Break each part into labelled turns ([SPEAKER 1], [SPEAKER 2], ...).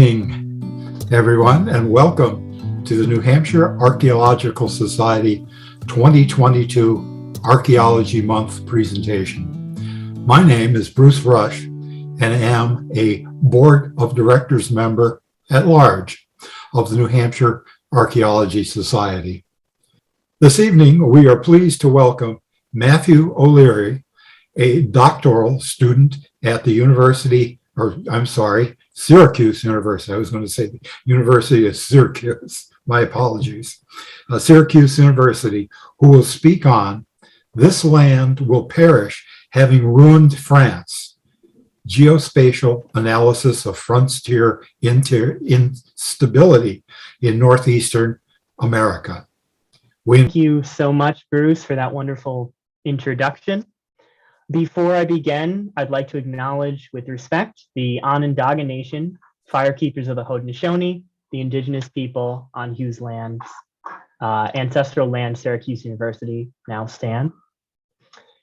[SPEAKER 1] Evening, everyone, and welcome to the New Hampshire Archaeological Society 2022 Archaeology Month presentation. My name is Bruce Rush and am a Board of Directors member at large of the New Hampshire Archaeology Society. This evening, we are pleased to welcome Matthew O'Leary, a doctoral student at the Syracuse University. I was going to say the University of Syracuse. My apologies. Syracuse University, who will speak on "This Land Will Perish, Having Ruined France: Geospatial Analysis of Frontier Instability in Northeastern America."
[SPEAKER 2] Thank you so much, Bruce, for that wonderful introduction. Before I begin, I'd like to acknowledge with respect the Onondaga Nation, firekeepers of the Haudenosaunee, the indigenous people on whose lands ancestral land Syracuse University now stand.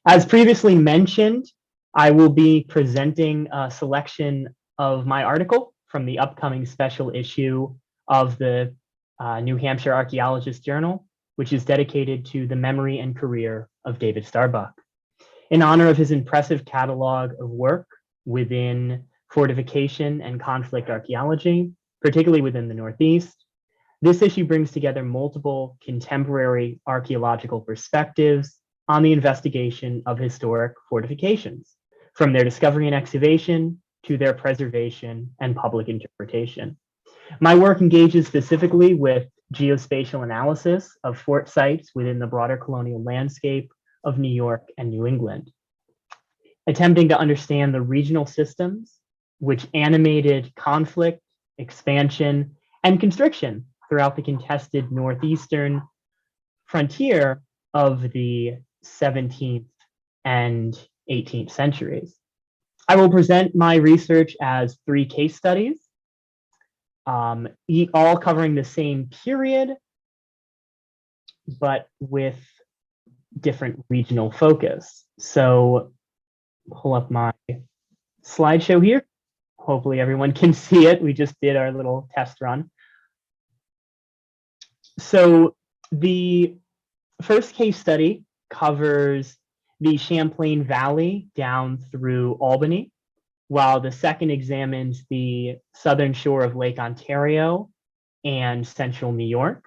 [SPEAKER 2] As previously mentioned, I will be presenting a selection of my article from the upcoming special issue of the New Hampshire Archaeologist Journal, which is dedicated to the memory and career of David Starbuck. In honor of his impressive catalog of work within fortification and conflict archaeology, particularly within the Northeast, this issue brings together multiple contemporary archaeological perspectives on the investigation of historic fortifications, from their discovery and excavation to their preservation and public interpretation. My work engages specifically with geospatial analysis of fort sites within the broader colonial landscape of New York and New England, attempting to understand the regional systems which animated conflict, expansion, and constriction throughout the contested northeastern frontier of the 17th and 18th centuries. I will present my research as 3 case studies, all covering the same period, but with different regional focus. So pull up my slideshow here. Hopefully everyone can see it. We just did our little test run. So the first case study covers the Champlain Valley down through Albany, while the second examines the southern shore of Lake Ontario and central New York.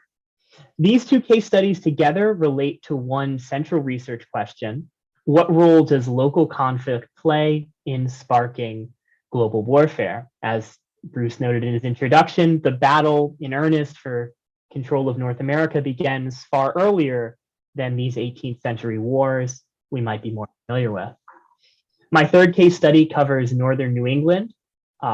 [SPEAKER 2] These 2 case studies together relate to one central research question: what role does local conflict play in sparking global warfare? As Bruce noted in his introduction, the battle in earnest for control of North America begins far earlier than these 18th century wars we might be more familiar with. My third case study covers northern New England,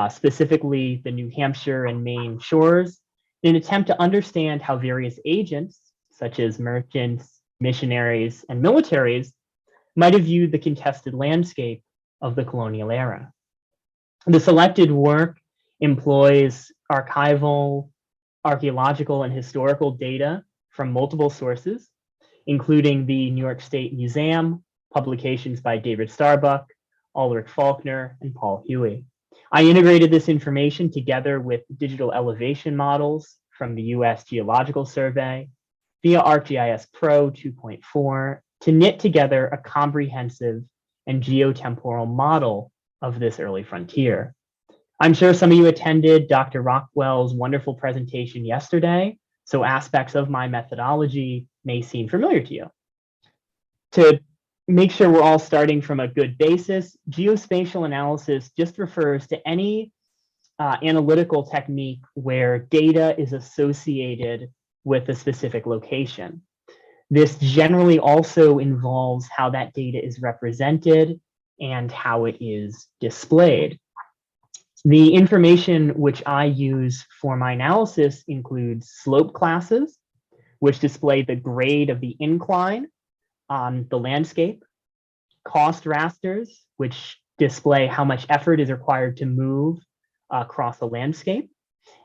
[SPEAKER 2] specifically the New Hampshire and Maine shores, in an attempt to understand how various agents, such as merchants, missionaries, and militaries, might have viewed the contested landscape of the colonial era. The selected work employs archival, archaeological, and historical data from multiple sources, including the New York State Museum, publications by David Starbuck, Ulrich Faulkner, and Paul Huey. I integrated this information together with digital elevation models from the US Geological Survey via ArcGIS Pro 2.4 to knit together a comprehensive and geotemporal model of this early frontier. I'm sure some of you attended Dr. Rockwell's wonderful presentation yesterday, so aspects of my methodology may seem familiar to you. To make sure we're all starting from a good basis, geospatial analysis just refers to any analytical technique where data is associated with a specific location. This generally also involves how that data is represented and how it is displayed. The information which I use for my analysis includes slope classes, which display the grade of the incline on the landscape, cost rasters, which display how much effort is required to move across the landscape,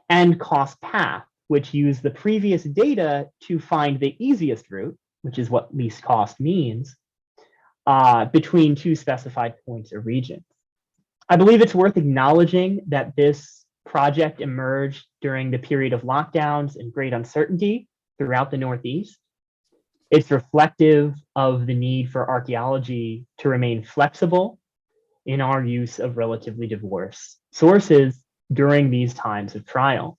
[SPEAKER 2] and cost path, which use the previous data to find the easiest route, which is what least cost means, between 2 specified points or regions. I believe it's worth acknowledging that this project emerged during the period of lockdowns and great uncertainty throughout the Northeast. It's reflective of the need for archaeology to remain flexible in our use of relatively diverse sources during these times of trial.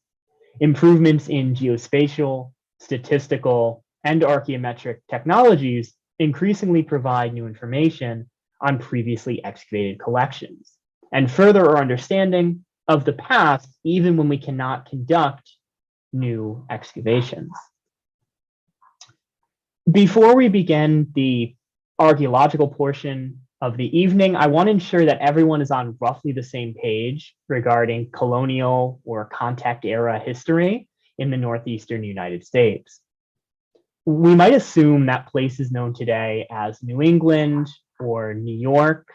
[SPEAKER 2] Improvements in geospatial, statistical, and archaeometric technologies increasingly provide new information on previously excavated collections and further our understanding of the past, even when we cannot conduct new excavations. Before we begin the archaeological portion of the evening, I want to ensure that everyone is on roughly the same page regarding colonial or contact era history in the Northeastern United States. We might assume that places known today as New England or New York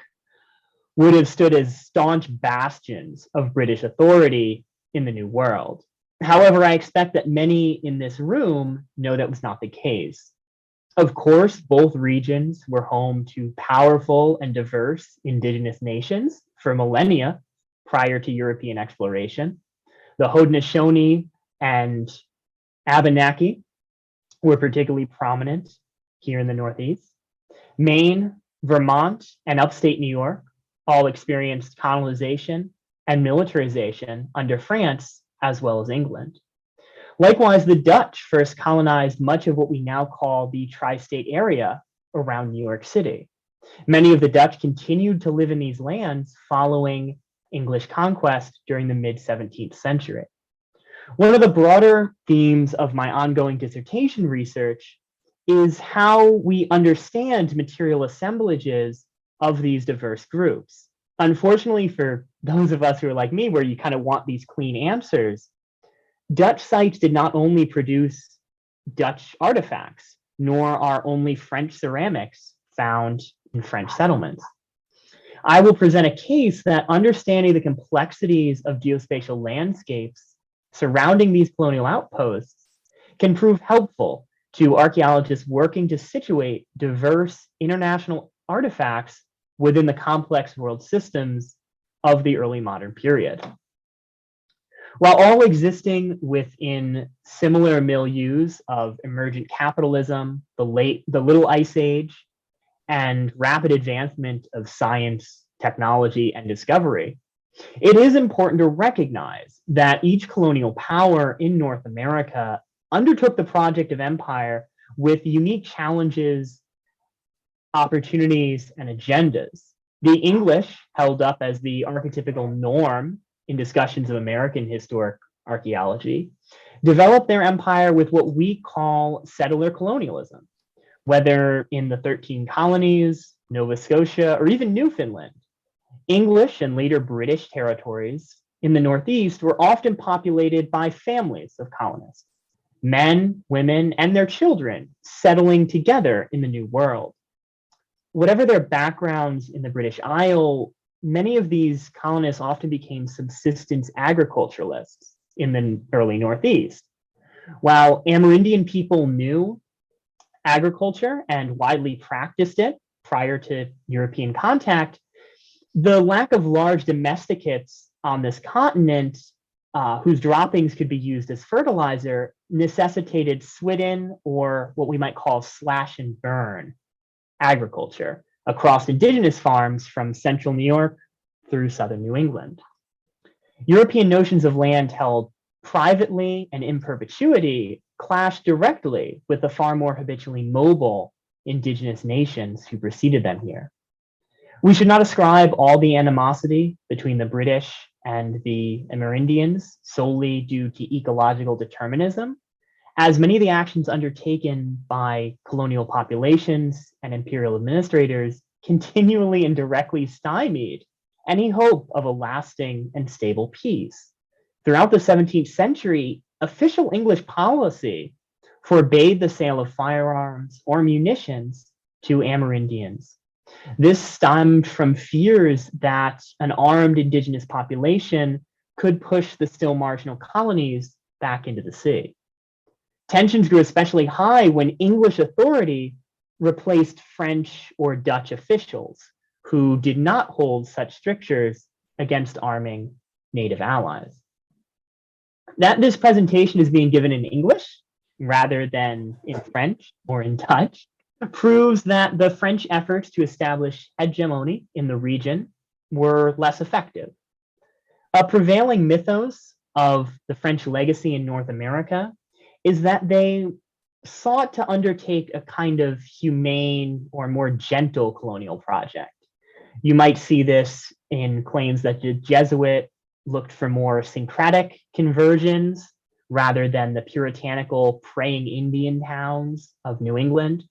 [SPEAKER 2] would have stood as staunch bastions of British authority in the New World. However, I expect that many in this room know that was not the case. Of course, both regions were home to powerful and diverse indigenous nations for millennia prior to European exploration. The Haudenosaunee and Abenaki were particularly prominent here in the Northeast. Maine, Vermont, and upstate New York all experienced colonization and militarization under France as well as England. Likewise, the Dutch first colonized much of what we now call the tri-state area around New York City. Many of the Dutch continued to live in these lands following English conquest during the mid-17th century. One of the broader themes of my ongoing dissertation research is how we understand material assemblages of these diverse groups. Unfortunately, for those of us who are like me, where you kind of want these clean answers, Dutch sites did not only produce Dutch artifacts, nor are only French ceramics found in French settlements. I will present a case that understanding the complexities of geospatial landscapes surrounding these colonial outposts can prove helpful to archaeologists working to situate diverse international artifacts within the complex world systems of the early modern period. While all existing within similar milieus of emergent capitalism, the Little Ice Age, and rapid advancement of science, technology, and discovery, it is important to recognize that each colonial power in North America undertook the project of empire with unique challenges, opportunities, and agendas. The English, held up as the archetypical norm in discussions of American historic archaeology, developed their empire with what we call settler-colonialism, whether in the 13 colonies, Nova Scotia, or even Newfoundland. English and later British territories in the Northeast were often populated by families of colonists, men, women, and their children settling together in the New World. Whatever their backgrounds in the British Isle, many of these colonists often became subsistence agriculturalists in the early Northeast. While Amerindian people knew agriculture and widely practiced it prior to European contact, the lack of large domesticates on this continent whose droppings could be used as fertilizer necessitated swidden, or what we might call slash and burn agriculture across indigenous farms from central New York through southern New England. European notions of land held privately and in perpetuity clashed directly with the far more habitually mobile indigenous nations who preceded them here. We should not ascribe all the animosity between the British and the Amerindians solely due to ecological determinism, as many of the actions undertaken by colonial populations and imperial administrators continually and directly stymied any hope of a lasting and stable peace. Throughout the 17th century, official English policy forbade the sale of firearms or munitions to Amerindians. This stemmed from fears that an armed indigenous population could push the still marginal colonies back into the sea. Tensions grew especially high when English authority replaced French or Dutch officials who did not hold such strictures against arming native allies. That this presentation is being given in English rather than in French or in Dutch proves that the French efforts to establish hegemony in the region were less effective. A prevailing mythos of the French legacy in North America is that they sought to undertake a kind of humane or more gentle colonial project. You might see this in claims that the Jesuit looked for more syncretic conversions rather than the puritanical praying Indian towns of New England,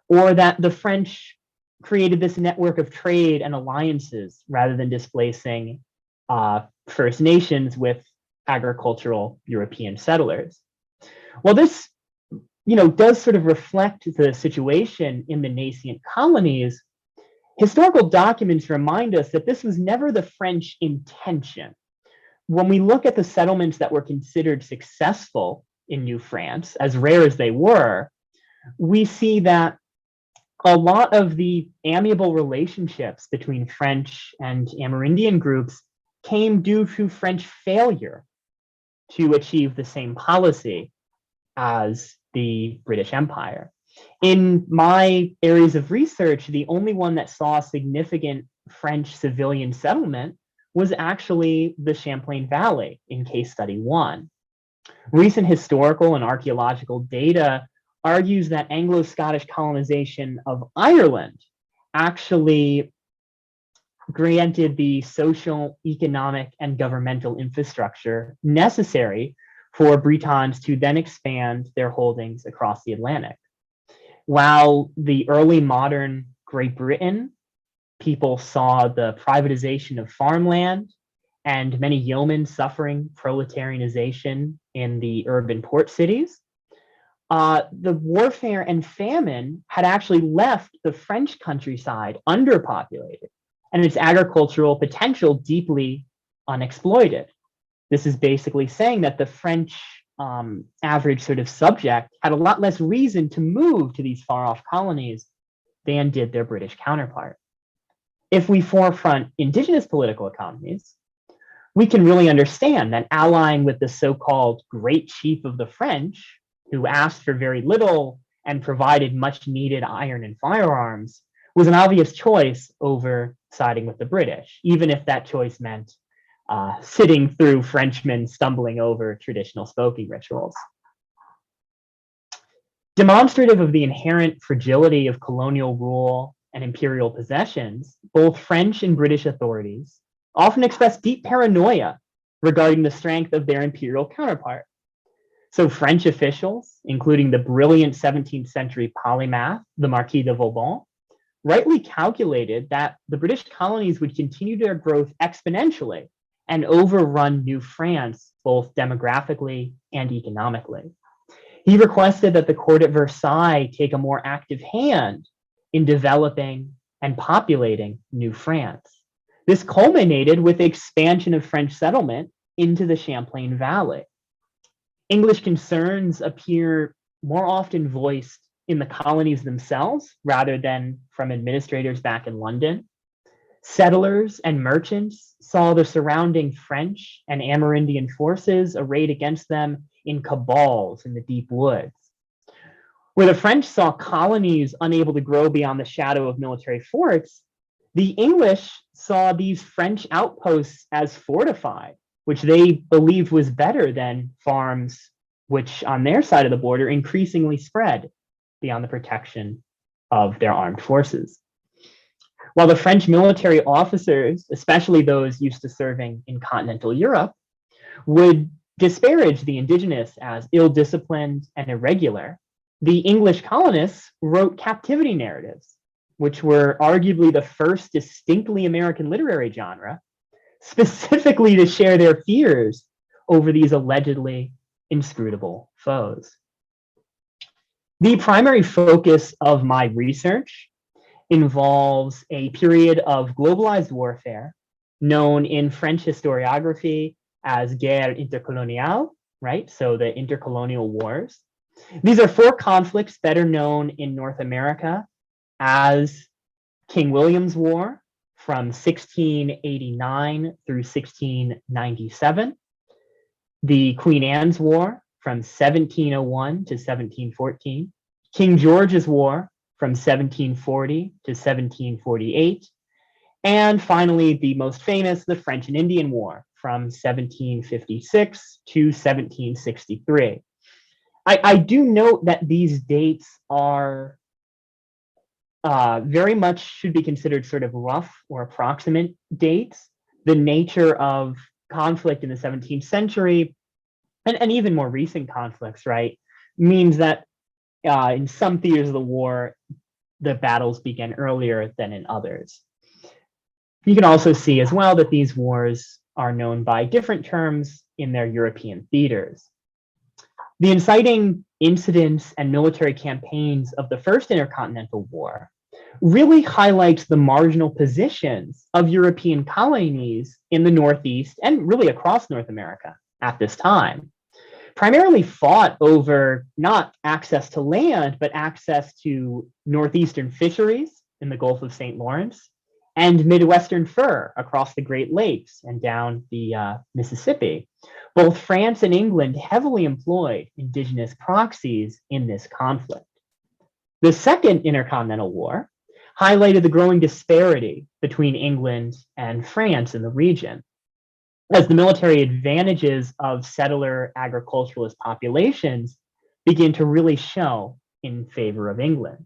[SPEAKER 2] or that the French created this network of trade and alliances rather than displacing First Nations with agricultural European settlers. Well, this does sort of reflect the situation in the nascent colonies. Historical documents remind us that this was never the French intention. When we look at the settlements that were considered successful in New France, as rare as they were, we see that a lot of the amiable relationships between French and Amerindian groups came due to French failure to achieve the same policy as the British Empire. In my areas of research, the only one that saw significant French civilian settlement was actually the Champlain Valley in case study 1. Recent historical and archaeological data argues that Anglo-Scottish colonization of Ireland actually granted the social, economic, and governmental infrastructure necessary for Britons to then expand their holdings across the Atlantic. While the early modern Great Britain, people saw the privatization of farmland and many yeomen suffering proletarianization in the urban port cities, the warfare and famine had actually left the French countryside underpopulated and its agricultural potential deeply unexploited. This is basically saying that the French average sort of subject had a lot less reason to move to these far-off colonies than did their British counterpart. If we forefront indigenous political economies, we can really understand that allying with the so-called Great Chief of the French, who asked for very little and provided much needed iron and firearms, was an obvious choice over siding with the British, even if that choice meant sitting through Frenchmen stumbling over traditional spoken rituals. Demonstrative of the inherent fragility of colonial rule and imperial possessions, both French and British authorities often expressed deep paranoia regarding the strength of their imperial counterpart. So French officials, including the brilliant 17th century polymath, the Marquis de Vauban, rightly calculated that the British colonies would continue their growth exponentially and overrun New France, both demographically and economically. He requested that the court at Versailles take a more active hand in developing and populating New France. This culminated with the expansion of French settlement into the Champlain Valley. English concerns appear more often voiced in the colonies themselves rather than from administrators back in London. Settlers and merchants saw the surrounding French and Amerindian forces arrayed against them in cabals in the deep woods. Where the French saw colonies unable to grow beyond the shadow of military forts, the English saw these French outposts as fortified, which they believed was better than farms, which on their side of the border increasingly spread beyond the protection of their armed forces. While the French military officers, especially those used to serving in continental Europe, would disparage the indigenous as ill-disciplined and irregular, the English colonists wrote captivity narratives, which were arguably the first distinctly American literary genre, specifically to share their fears over these allegedly inscrutable foes. The primary focus of my research involves a period of globalized warfare known in French historiography as guerre intercoloniale, right? So the intercolonial wars. These are 4 conflicts better known in North America as King William's War from 1689 through 1697, the Queen Anne's War from 1701 to 1714, King George's War from 1740 to 1748, and finally, the most famous, the French and Indian War from 1756 to 1763. I do note that these dates are very much should be considered sort of rough or approximate dates. The nature of conflict in the 17th century and even more recent conflicts, right, means that in some theaters of the war, the battles began earlier than in others. You can also see as well that these wars are known by different terms in their European theaters. The inciting incidents and military campaigns of the First Intercontinental War really highlights the marginal positions of European colonies in the Northeast and really across North America at this time. Primarily fought over not access to land, but access to northeastern fisheries in the Gulf of St. Lawrence and Midwestern fur across the Great Lakes and down the Mississippi. Both France and England heavily employed indigenous proxies in this conflict. The Second Intercontinental War highlighted the growing disparity between England and France in the region, as the military advantages of settler agriculturalist populations begin to really show in favor of England.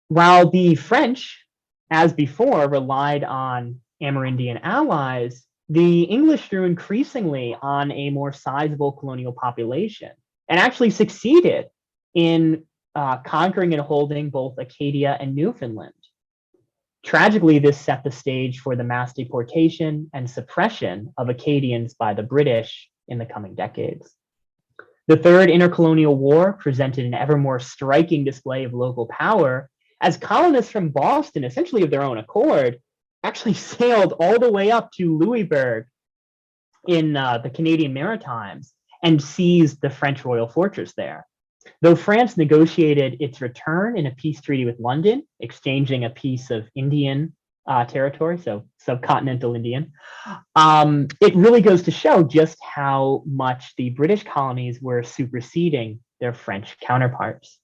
[SPEAKER 2] While the French, as before, relied on Amerindian allies, the English drew increasingly on a more sizable colonial population and actually succeeded in conquering and holding both Acadia and Newfoundland. Tragically, this set the stage for the mass deportation and suppression of Acadians by the British in the coming decades. The Third Intercolonial War presented an ever more striking display of local power as colonists from Boston, essentially of their own accord, actually sailed all the way up to Louisbourg in the Canadian Maritimes and seized the French royal fortress there. Though France negotiated its return in a peace treaty with London, exchanging a piece of Indian territory, so subcontinental Indian, it really goes to show just how much the British colonies were superseding their French counterparts.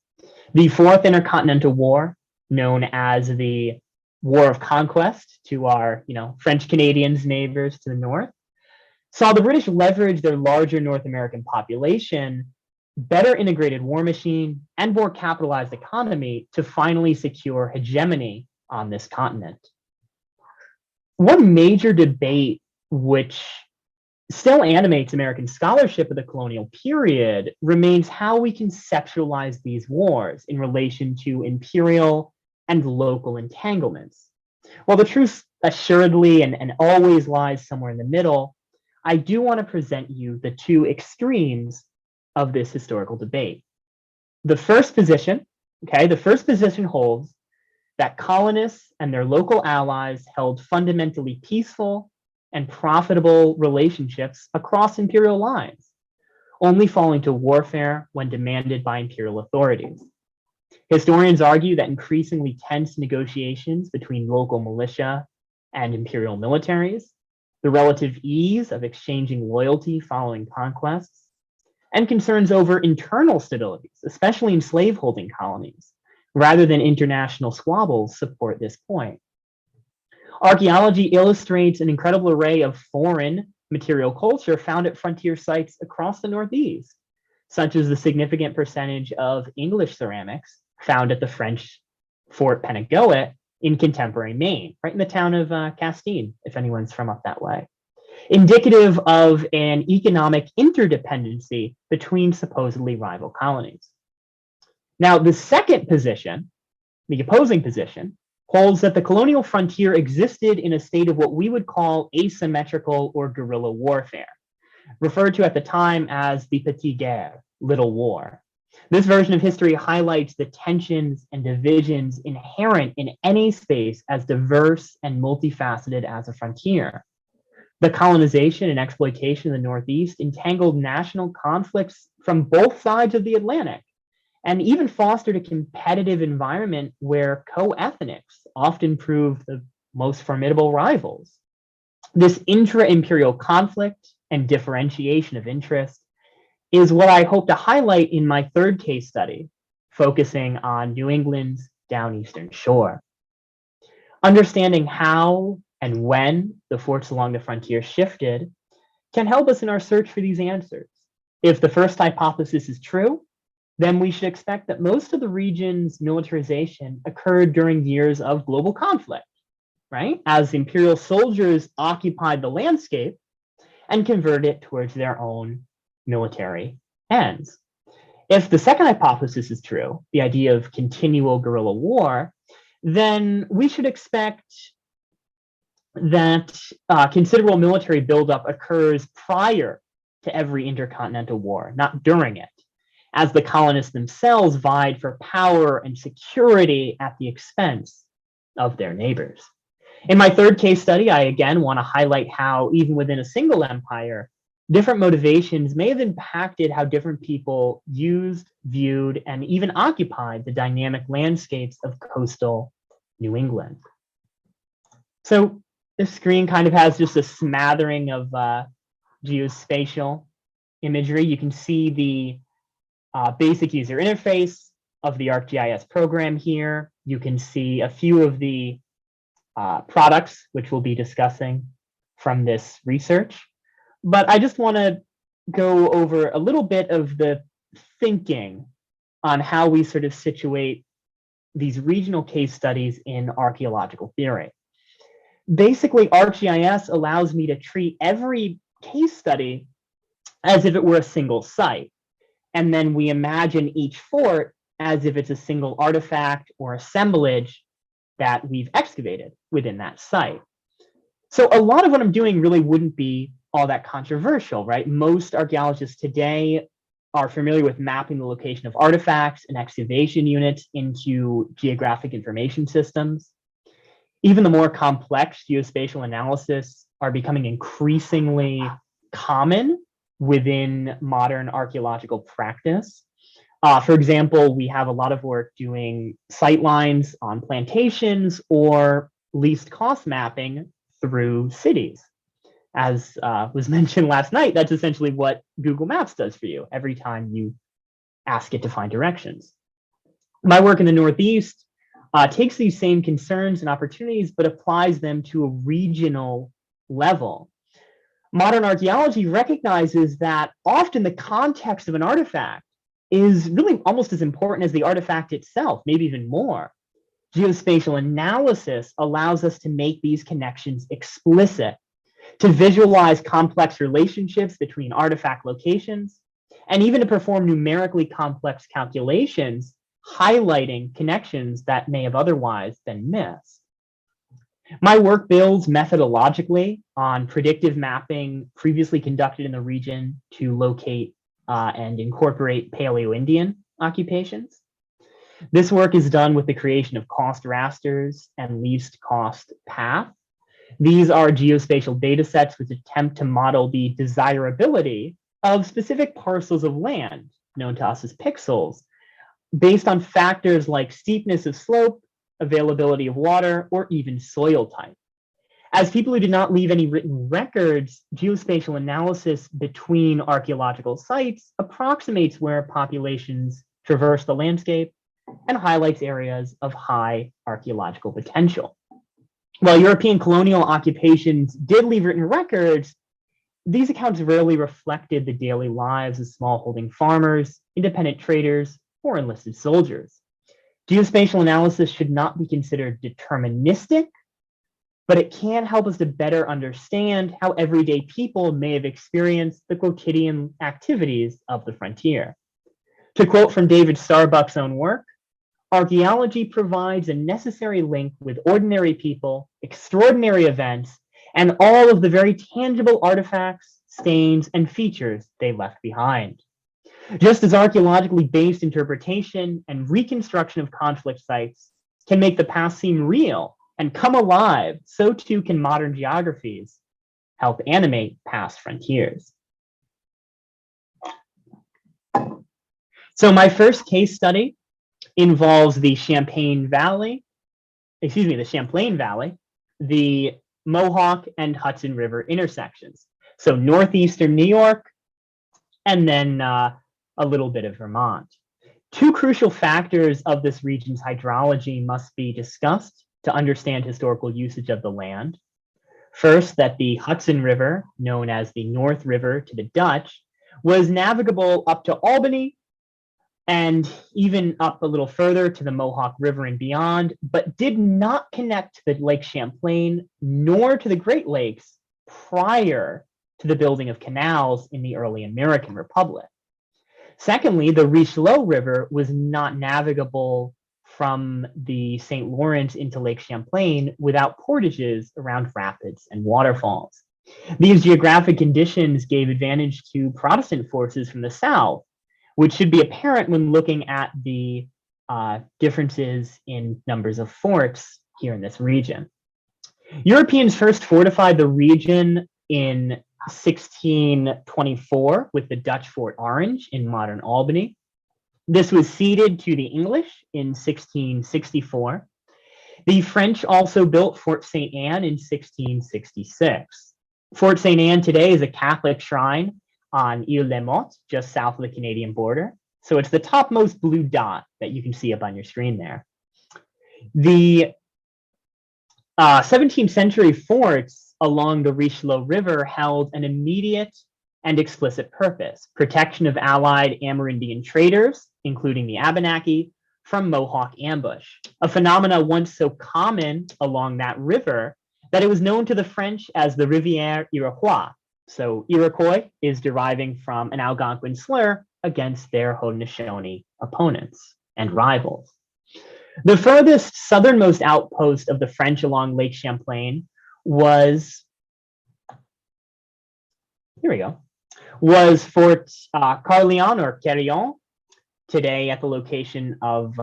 [SPEAKER 2] The Fourth Intercontinental War, known as the War of Conquest to our French Canadians neighbors to the north, saw the British leverage their larger North American population, better integrated war machine, and more capitalized economy to finally secure hegemony on this continent. One major debate which still animates American scholarship of the colonial period remains how we conceptualize these wars in relation to imperial and local entanglements. While the truth assuredly and always lies somewhere in the middle, I do want to present you the two extremes of this historical debate. The first position holds that colonists and their local allies held fundamentally peaceful and profitable relationships across imperial lines, only falling to warfare when demanded by imperial authorities. Historians argue that increasingly tense negotiations between local militia and imperial militaries, the relative ease of exchanging loyalty following conquests, and concerns over internal stabilities, especially in slaveholding colonies, rather than international squabbles, support this point. Archaeology illustrates an incredible array of foreign material culture found at frontier sites across the Northeast, such as the significant percentage of English ceramics found at the French Fort Penegoet in contemporary Maine, right in the town of Castine, if anyone's from up that way, indicative of an economic interdependency between supposedly rival colonies. Now, the second position, the opposing position, holds that the colonial frontier existed in a state of what we would call asymmetrical or guerrilla warfare, referred to at the time as the petite guerre, little war. This version of history highlights the tensions and divisions inherent in any space as diverse and multifaceted as a frontier. The colonization and exploitation of the Northeast entangled national conflicts from both sides of the Atlantic, and even fostered a competitive environment where co-ethnics often proved the most formidable rivals. This intra-imperial conflict and differentiation of interest is what I hope to highlight in my third case study, focusing on New England's Downeastern shore. Understanding how and when the forts along the frontier shifted can help us in our search for these answers. If the first hypothesis is true, then we should expect that most of the region's militarization occurred during years of global conflict, right? As imperial soldiers occupied the landscape and converted it towards their own military ends. If the second hypothesis is true, the idea of continual guerrilla war, then we should expect that considerable military buildup occurs prior to every intercontinental war, not during it, as the colonists themselves vied for power and security at the expense of their neighbors. In my third case study, I again want to highlight how even within a single empire, different motivations may have impacted how different people used, viewed, and even occupied the dynamic landscapes of coastal New England. So this screen kind of has just a smattering of geospatial imagery. You can see the basic user interface of the ArcGIS program here. You can see a few of the products which we'll be discussing from this research. But I just want to go over a little bit of the thinking on how we sort of situate these regional case studies in archaeological theory. Basically, ArcGIS allows me to treat every case study as if it were a single site. And then we imagine each fort as if it's a single artifact or assemblage that we've excavated within that site. So a lot of what I'm doing really wouldn't be all that controversial, right? Most archaeologists today are familiar with mapping the location of artifacts and excavation units into geographic information systems. Even the more complex geospatial analysis are becoming increasingly common within modern archaeological practice. For example, we have a lot of work doing sightlines on plantations or least cost mapping through cities. As was mentioned last night, that's essentially what Google Maps does for you every time you ask it to find directions. My work in the Northeast takes these same concerns and opportunities, but applies them to a regional level. Modern archaeology recognizes that often the context of an artifact is really almost as important as the artifact itself, maybe even more. Geospatial analysis allows us to make these connections explicit, to visualize complex relationships between artifact locations, and even to perform numerically complex calculations, highlighting connections that may have otherwise been missed. My work builds methodologically on predictive mapping previously conducted in the region to locate and incorporate Paleo-Indian occupations. This work is done with the creation of cost rasters and least cost path. These are geospatial data sets which attempt to model the desirability of specific parcels of land, known to us as pixels, based on factors like steepness of slope, availability of water, or even soil type. As people who did not leave any written records, geospatial analysis between archaeological sites approximates where populations traverse the landscape and highlights areas of high archaeological potential. While European colonial occupations did leave written records, these accounts rarely reflected the daily lives of smallholding farmers, independent traders, or enlisted soldiers. Geospatial analysis should not be considered deterministic, but it can help us to better understand how everyday people may have experienced the quotidian activities of the frontier. To quote from David Starbuck's own work, archaeology provides a necessary link with ordinary people, extraordinary events, and all of the very tangible artifacts, stains, and features they left behind. Just as archaeologically based interpretation and reconstruction of conflict sites can make the past seem real and come alive, so too can modern geographies help animate past frontiers. So my first case study involves the Champlain Valley, the Mohawk and Hudson River intersections. So northeastern New York, and then a little bit of Vermont. Two crucial factors of this region's hydrology must be discussed to understand historical usage of the land. First, that the Hudson River, known as the North River to the Dutch, was navigable up to Albany and even up a little further to the Mohawk River and beyond, but did not connect to the Lake Champlain nor to the Great Lakes prior to the building of canals in the early American Republic. Secondly, the Richelieu River was not navigable from the St. Lawrence into Lake Champlain without portages around rapids and waterfalls. These geographic conditions gave advantage to Protestant forces from the south, which should be apparent when looking at the differences in numbers of forts here in this region. Europeans first fortified the region in 1624 with the Dutch Fort Orange in modern Albany. This was ceded to the English in 1664. The French also built Fort St. Anne in 1666. Fort St. Anne today is a Catholic shrine on Île-les-Mottes, just south of the Canadian border. So it's the topmost blue dot that you can see up on your screen there. The 17th century forts along the Richelieu River held an immediate and explicit purpose: protection of allied Amerindian traders, including the Abenaki, from Mohawk ambush, a phenomena once so common along that river that it was known to the French as the Rivière Iroquois. So Iroquois is deriving from an Algonquin slur against their Haudenosaunee opponents and rivals. The furthest southernmost outpost of the French along Lake Champlain was, was Fort Carrion or Carrion, today at the location of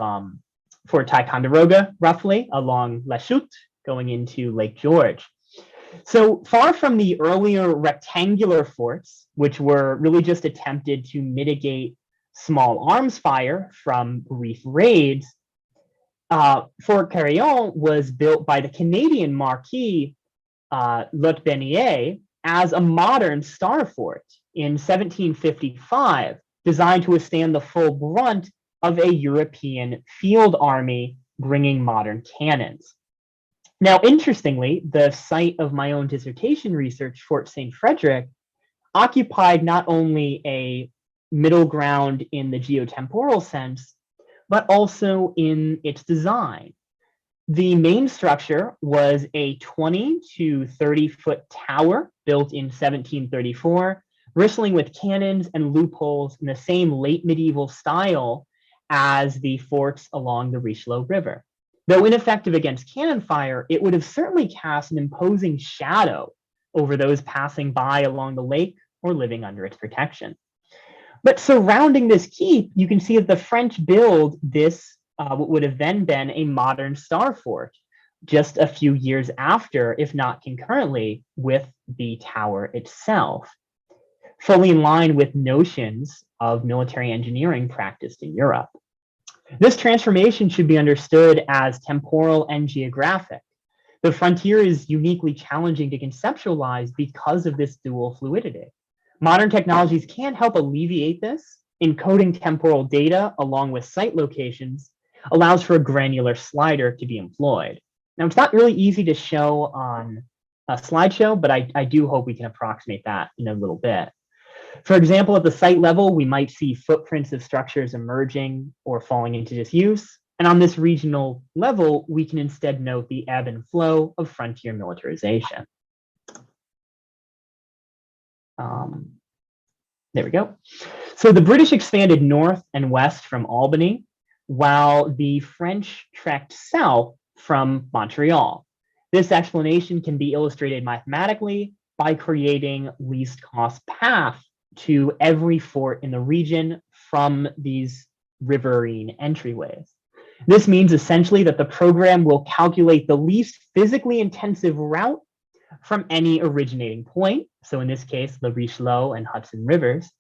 [SPEAKER 2] Fort Ticonderoga, roughly along La Chute, going into Lake George. So far from the earlier rectangular forts, which were really just attempted to mitigate small arms fire from brief raids, Fort Carrion was built by the Canadian Marquis Lotbiniere as a modern star fort in 1755, designed to withstand the full brunt of a European field army bringing modern cannons. Now, interestingly, the site of my own dissertation research, Fort St. Frederick, occupied not only a middle ground in the geotemporal sense, but also in its design. The main structure was a 20 to 30-foot tower built in 1734, bristling with cannons and loopholes in the same late medieval style as the forts along the Richelieu River. Though ineffective against cannon fire, it would have certainly cast an imposing shadow over those passing by along the lake or living under its protection. But surrounding this keep, you can see that the French build this, what would have then been a modern star fort, just a few years after, if not concurrently, with the tower itself, fully in line with notions of military engineering practiced in Europe. This transformation should be understood as temporal and geographic. The frontier is uniquely challenging to conceptualize because of this dual fluidity. Modern technologies can help alleviate this. Encoding temporal data along with site locations allows for a granular slider to be employed. Now, it's not really easy to show on a slideshow, but I do hope we can approximate that in a little bit. For example, at the site level, we might see footprints of structures emerging or falling into disuse. And on this regional level, we can instead note the ebb and flow of frontier militarization. There we go. So the British expanded north and west from Albany, while the French trekked south from Montreal. This explanation can be illustrated mathematically by creating least cost path to every fort in the region from these riverine entryways. This means essentially that the program will calculate the least physically intensive route from any originating point, so in this case, the Richelieu and Hudson rivers,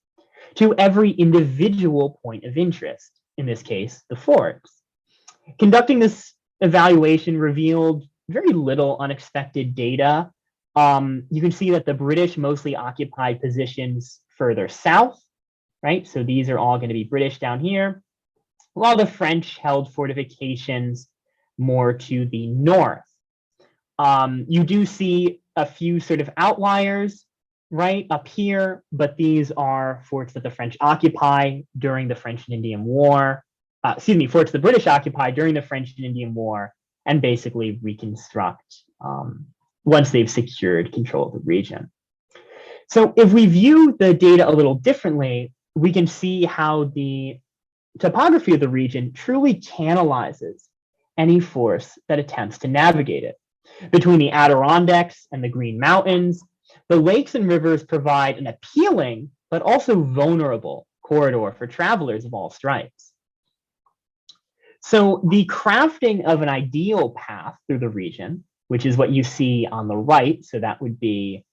[SPEAKER 2] to every individual point of interest, in this case, the forts. Conducting this evaluation revealed very little unexpected data You can see that the British mostly occupied positions further south, right? So these are all going to be British down here, while the French held fortifications more to the north. You do see a few sort of outliers right up here, but these are forts that the French occupy during the French and Indian War. Forts the British occupy during the French and Indian War and basically reconstruct once they've secured control of the region. So if we view the data a little differently, we can see how the topography of the region truly canalizes any force that attempts to navigate it. Between the Adirondacks and the Green Mountains, the lakes and rivers provide an appealing but also vulnerable corridor for travelers of all stripes. So the crafting of an ideal path through the region, which is what you see on the right, so that would be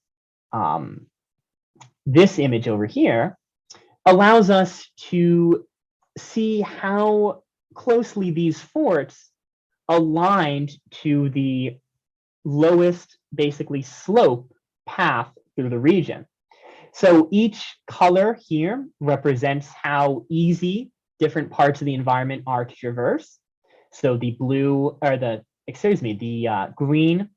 [SPEAKER 2] this image over here, allows us to see how closely these forts aligned to the lowest, basically, slope path through the region. So each color here represents how easy different parts of the environment are to traverse. So the blue, or the green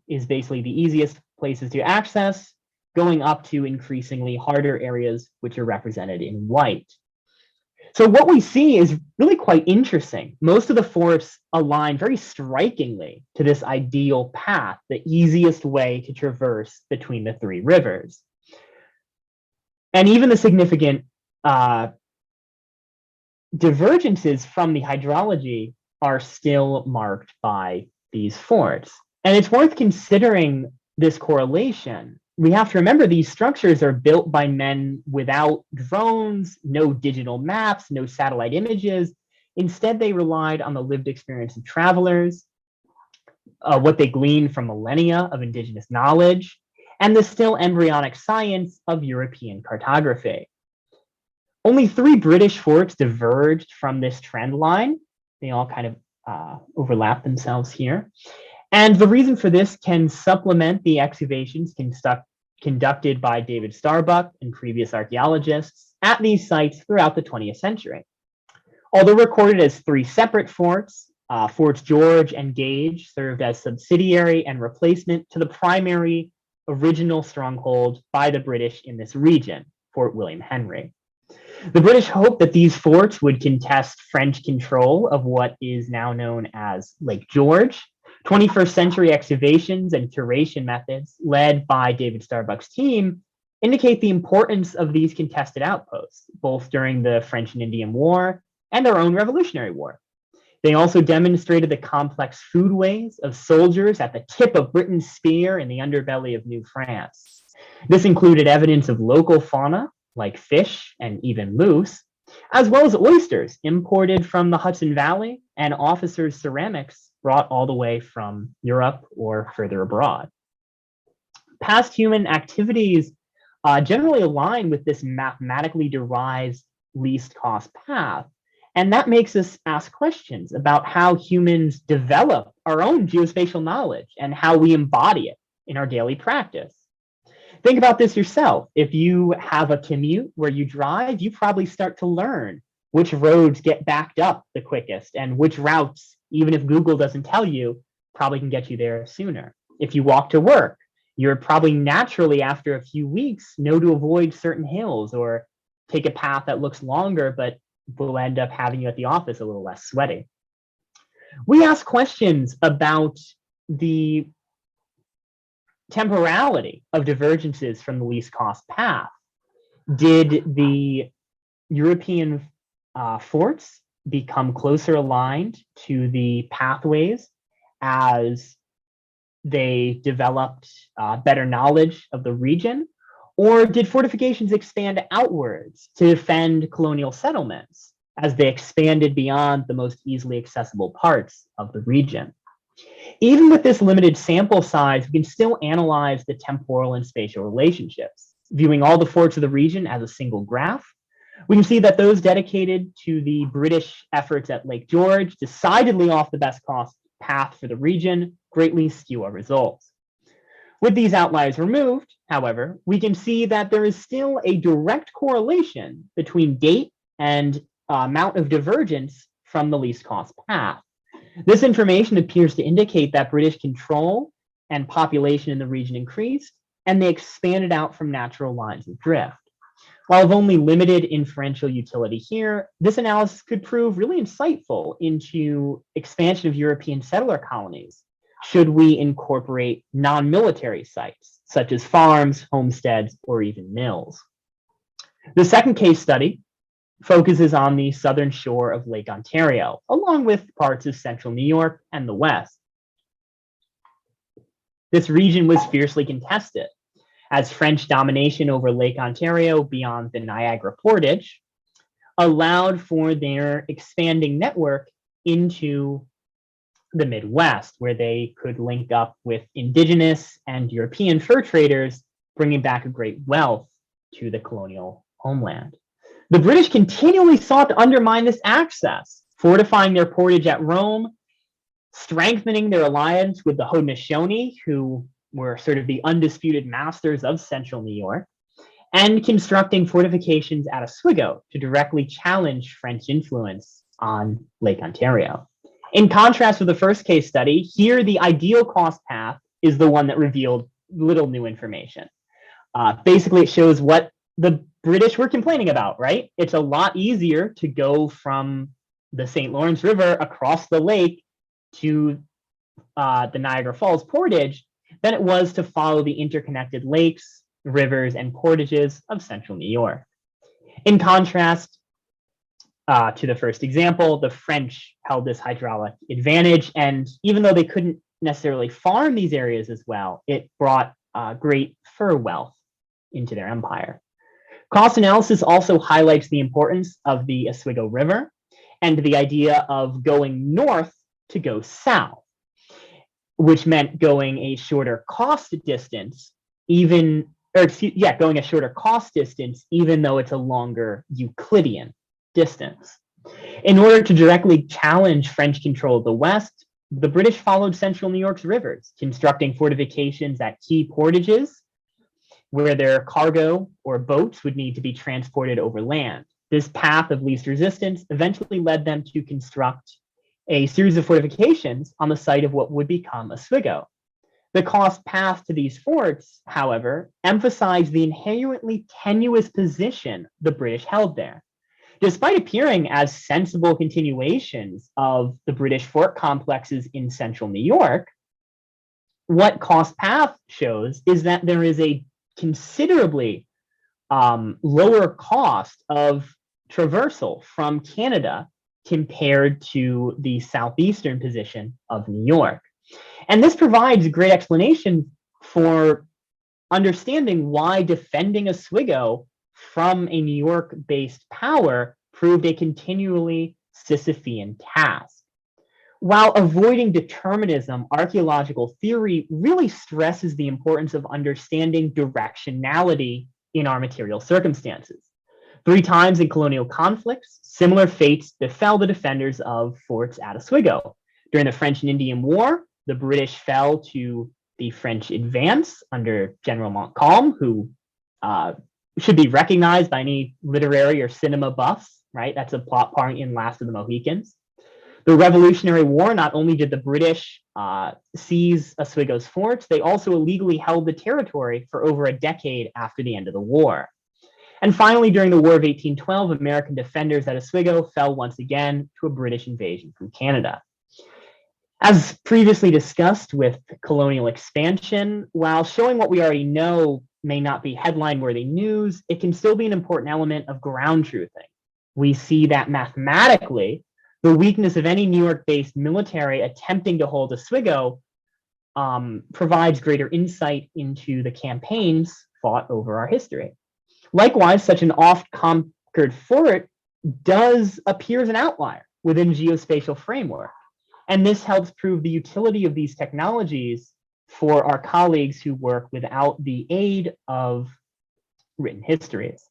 [SPEAKER 2] is basically the easiest places to access, going up to increasingly harder areas, which are represented in white. So what we see is really quite interesting. Most of the forts align very strikingly to this ideal path, the easiest way to traverse between the three rivers. And even the significant divergences from the hydrology are still marked by these forts. And it's worth considering this correlation. We have to remember these structures are built by men without drones, no digital maps, no satellite images. Instead, they relied on the lived experience of travelers, what they gleaned from millennia of indigenous knowledge, and the still embryonic science of European cartography. Only 3 British forts diverged from this trend line. They all kind of overlap themselves here. And the reason for this can supplement the excavations conducted by David Starbuck and previous archaeologists at these sites throughout the 20th century. Although recorded as 3 separate forts, Forts George and Gage served as subsidiary and replacement to the primary original stronghold by the British in this region, Fort William Henry. The British hoped that these forts would contest French control of what is now known as Lake George. 21st century excavations and curation methods led by David Starbuck's team indicate the importance of these contested outposts, both during the French and Indian War and our own Revolutionary War. They also demonstrated the complex foodways of soldiers at the tip of Britain's spear in the underbelly of New France. This included evidence of local fauna, like fish and even moose, as well as oysters imported from the Hudson Valley and officers' ceramics brought all the way from Europe or further abroad. Past human activities generally align with this mathematically derived least cost path. And that makes us ask questions about how humans develop our own geospatial knowledge and how we embody it in our daily practice. Think about this yourself. If you have a commute where you drive, you probably start to learn which roads get backed up the quickest and which routes, even if Google doesn't tell you, probably can get you there sooner. If you walk to work, you're probably naturally, after a few weeks, know to avoid certain hills or take a path that looks longer, but will end up having you at the office a little less sweaty. We ask questions about the temporality of divergences from the least cost path. Did the European forts become closer aligned to the pathways as they developed better knowledge of the region? Or did fortifications expand outwards to defend colonial settlements as they expanded beyond the most easily accessible parts of the region? Even with this limited sample size, we can still analyze the temporal and spatial relationships. Viewing all the forts of the region as a single graph, we can see that those dedicated to the British efforts at Lake George, decidedly off the best cost path for the region, greatly skew our results. With these outliers removed, however, we can see that there is still a direct correlation between date and amount of divergence from the least cost path. This information appears to indicate that British control and population in the region increased, and they expanded out from natural lines of drift. While of only limited inferential utility here, this analysis could prove really insightful into expansion of European settler colonies should we incorporate non-military sites, such as farms, homesteads, or even mills. The second case study focuses on the southern shore of Lake Ontario, along with parts of central New York and the West. This region was fiercely contested, as French domination over Lake Ontario beyond the Niagara portage allowed for their expanding network into the Midwest, where they could link up with indigenous and European fur traders, bringing back a great wealth to the colonial homeland. The British continually sought to undermine this access, fortifying their portage at Rome, strengthening their alliance with the Haudenosaunee, who were sort of the undisputed masters of central New York, and constructing fortifications at Oswego to directly challenge French influence on Lake Ontario. In contrast with the first case study, here the ideal cost path is the one that revealed little new information. Basically, it shows what the British were complaining about, right? It's a lot easier to go from the St. Lawrence River across the lake to the Niagara Falls portage than it was to follow the interconnected lakes, rivers, and portages of central New York. In contrast to the first example, the French held this hydraulic advantage, and even though they couldn't necessarily farm these areas as well, it brought great fur wealth into their empire. Cost analysis also highlights the importance of the Oswego River and the idea of going north to go south, which meant going a shorter cost distance, going a shorter cost distance, even though it's a longer Euclidean distance. In order to directly challenge French control of the West, the British followed central New York's rivers, constructing fortifications at key portages where their cargo or boats would need to be transported over land. This path of least resistance eventually led them to construct a series of fortifications on the site of what would become Oswego. The cost path to these forts, however, emphasized the inherently tenuous position the British held there. Despite appearing as sensible continuations of the British fort complexes in central New York, what cost path shows is that there is a considerably lower cost of traversal from Canada compared to the southeastern position of New York. And this provides a great explanation for understanding why defending Oswego from a New York-based power proved a continually Sisyphean task. While avoiding determinism, archaeological theory really stresses the importance of understanding directionality in our material circumstances. 3 times in colonial conflicts, similar fates befell the defenders of forts at Oswego. During the French and Indian War, the British fell to the French advance under General Montcalm, who should be recognized by any literary or cinema buffs, right? That's a plot point in Last of the Mohicans. The Revolutionary War, not only did the British seize Oswego's forts, they also illegally held the territory for over a decade after the end of the war. And finally, during the War of 1812, American defenders at Oswego fell once again to a British invasion from Canada. As previously discussed with colonial expansion, while showing what we already know may not be headline-worthy news, it can still be an important element of ground truthing. We see that mathematically, the weakness of any New York-based military attempting to hold Oswego provides greater insight into the campaigns fought over our history. Likewise, such an oft-conquered fort does appear as an outlier within geospatial framework. And this helps prove the utility of these technologies for our colleagues who work without the aid of written histories.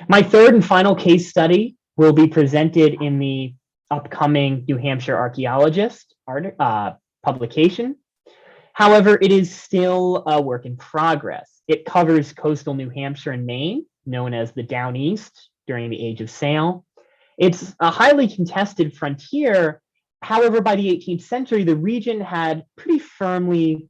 [SPEAKER 2] My third and final case study will be presented in the upcoming New Hampshire Archaeologist publication. However, it is still a work in progress. It covers coastal New Hampshire and Maine, known as the Downeast during the Age of Sail. It's a highly contested frontier. However, by the 18th century, the region had pretty firmly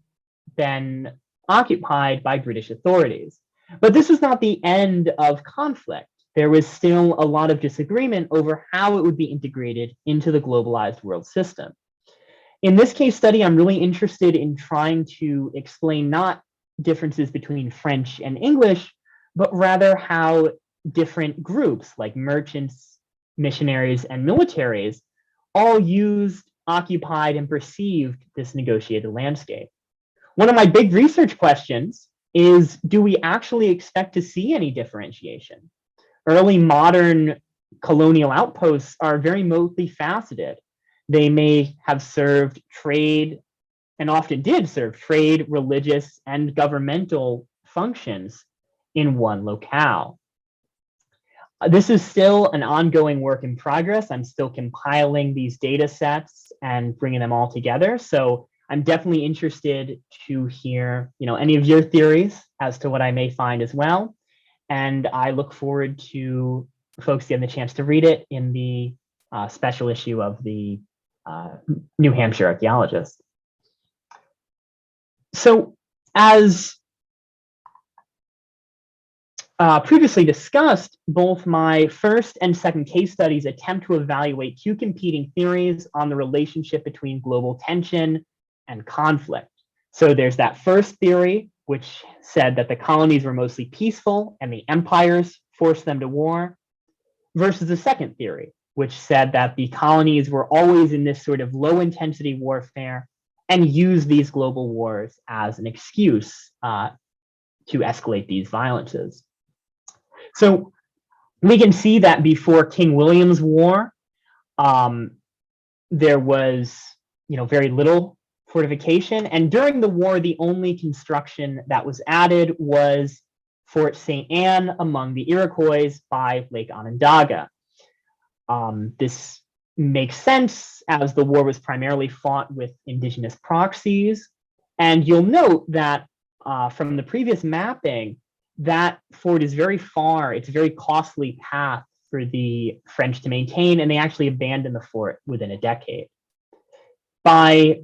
[SPEAKER 2] been occupied by British authorities. But this was not the end of conflict. There was still a lot of disagreement over how it would be integrated into the globalized world system. In this case study, I'm really interested in trying to explain not differences between French and English, but rather how different groups like merchants, missionaries, and militaries all used, occupied, and perceived this negotiated landscape. One of my big research questions is, do we actually expect to see any differentiation? Early modern colonial outposts are very multifaceted. They may have served trade, and often did serve trade, religious, and governmental functions in one locale. This is still an ongoing work in progress. I'm still compiling these data sets and bringing them all together. So I'm definitely interested to hear, any of your theories as to what I may find as well. And I look forward to folks getting the chance to read it in the special issue of the New Hampshire Archaeologist. So as previously discussed, both my first and second case studies attempt to evaluate two competing theories on the relationship between global tension and conflict. So there's that first theory, which said that the colonies were mostly peaceful and the empires forced them to war, versus the second theory, which said that the colonies were always in this sort of low intensity warfare and used these global wars as an excuse to escalate these violences. So we can see that before King William's War, there was, very little fortification. And during the war, the only construction that was added was Fort St. Anne among the Iroquois by Lake Onondaga. This makes sense as the war was primarily fought with indigenous proxies. And you'll note that from the previous mapping, that fort is very far. It's a very costly path for the French to maintain, and they actually abandoned the fort within a decade. By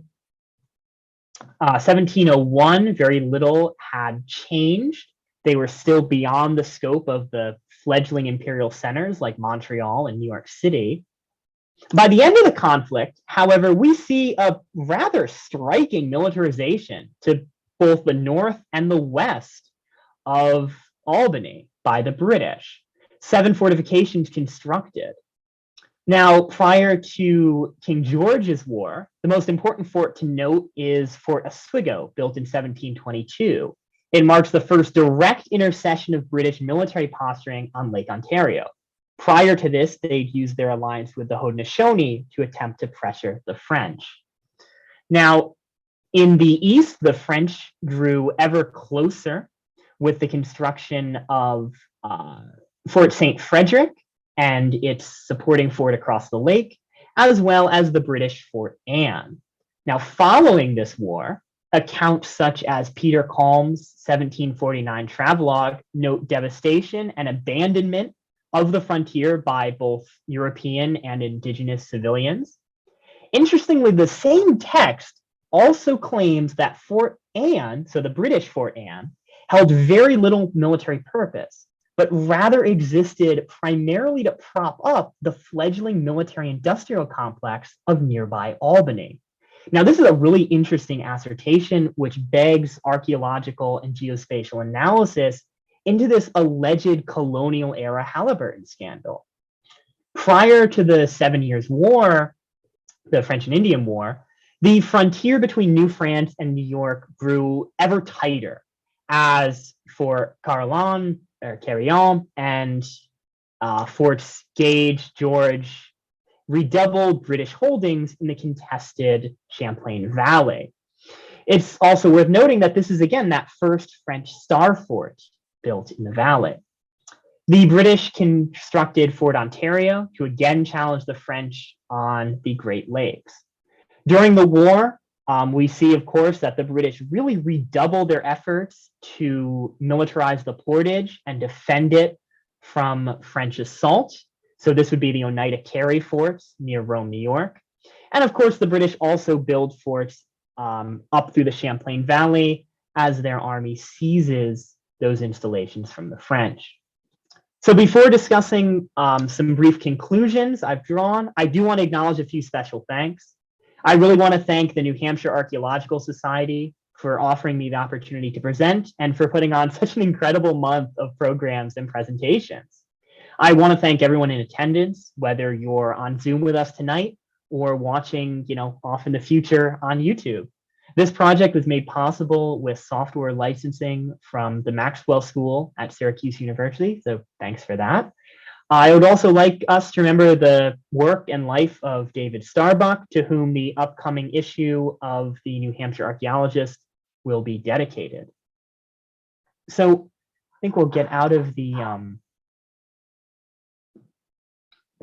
[SPEAKER 2] 1701, very little had changed. They were still beyond the scope of the fledgling imperial centers like Montreal and New York City. By the end of the conflict, however, we see a rather striking militarization to both the north and the west of Albany by the British. 7 fortifications constructed. Now, prior to King George's War, the most important fort to note is Fort Oswego, built in 1722. It marks the first direct intercession of British military posturing on Lake Ontario. Prior to this, they'd used their alliance with the Haudenosaunee to attempt to pressure the French. Now, in the east, the French drew ever closer with the construction of Fort St. Frederick and its supporting fort across the lake, as well as the British Fort Anne. Now, following this war, accounts such as Peter Kalm's 1749 travelogue note devastation and abandonment of the frontier by both European and indigenous civilians. Interestingly, the same text also claims that Fort Anne, so the British Fort Anne, held very little military purpose, but rather existed primarily to prop up the fledgling military-industrial complex of nearby Albany. Now, this is a really interesting assertion, which begs archaeological and geospatial analysis into this alleged colonial era Halliburton scandal. Prior to the 7 Years' War, the French and Indian War, the frontier between New France and New York grew ever tighter as Fort Carrion and Forts Gage, George redoubled British holdings in the contested Champlain Valley. It's also worth noting that this is, again, that first French star fort built in the valley. The British constructed Fort Ontario to again challenge the French on the Great Lakes. During the war, We see, of course, that the British really redoubled their efforts to militarize the portage and defend it from French assault. So this would be the Oneida Carry forts near Rome, New York. And of course, the British also build forts up through the Champlain Valley as their army seizes those installations from the French. So before discussing some brief conclusions I've drawn, I do want to acknowledge a few special thanks. I really want to thank the New Hampshire Archaeological Society for offering me the opportunity to present and for putting on such an incredible month of programs and presentations. I want to thank everyone in attendance, whether you're on Zoom with us tonight or watching, off in the future on YouTube. This project was made possible with software licensing from the Maxwell School at Syracuse University, so thanks for that. I would also like us to remember the work and life of David Starbuck, to whom the upcoming issue of the New Hampshire Archaeologist will be dedicated. So I think we'll get out of the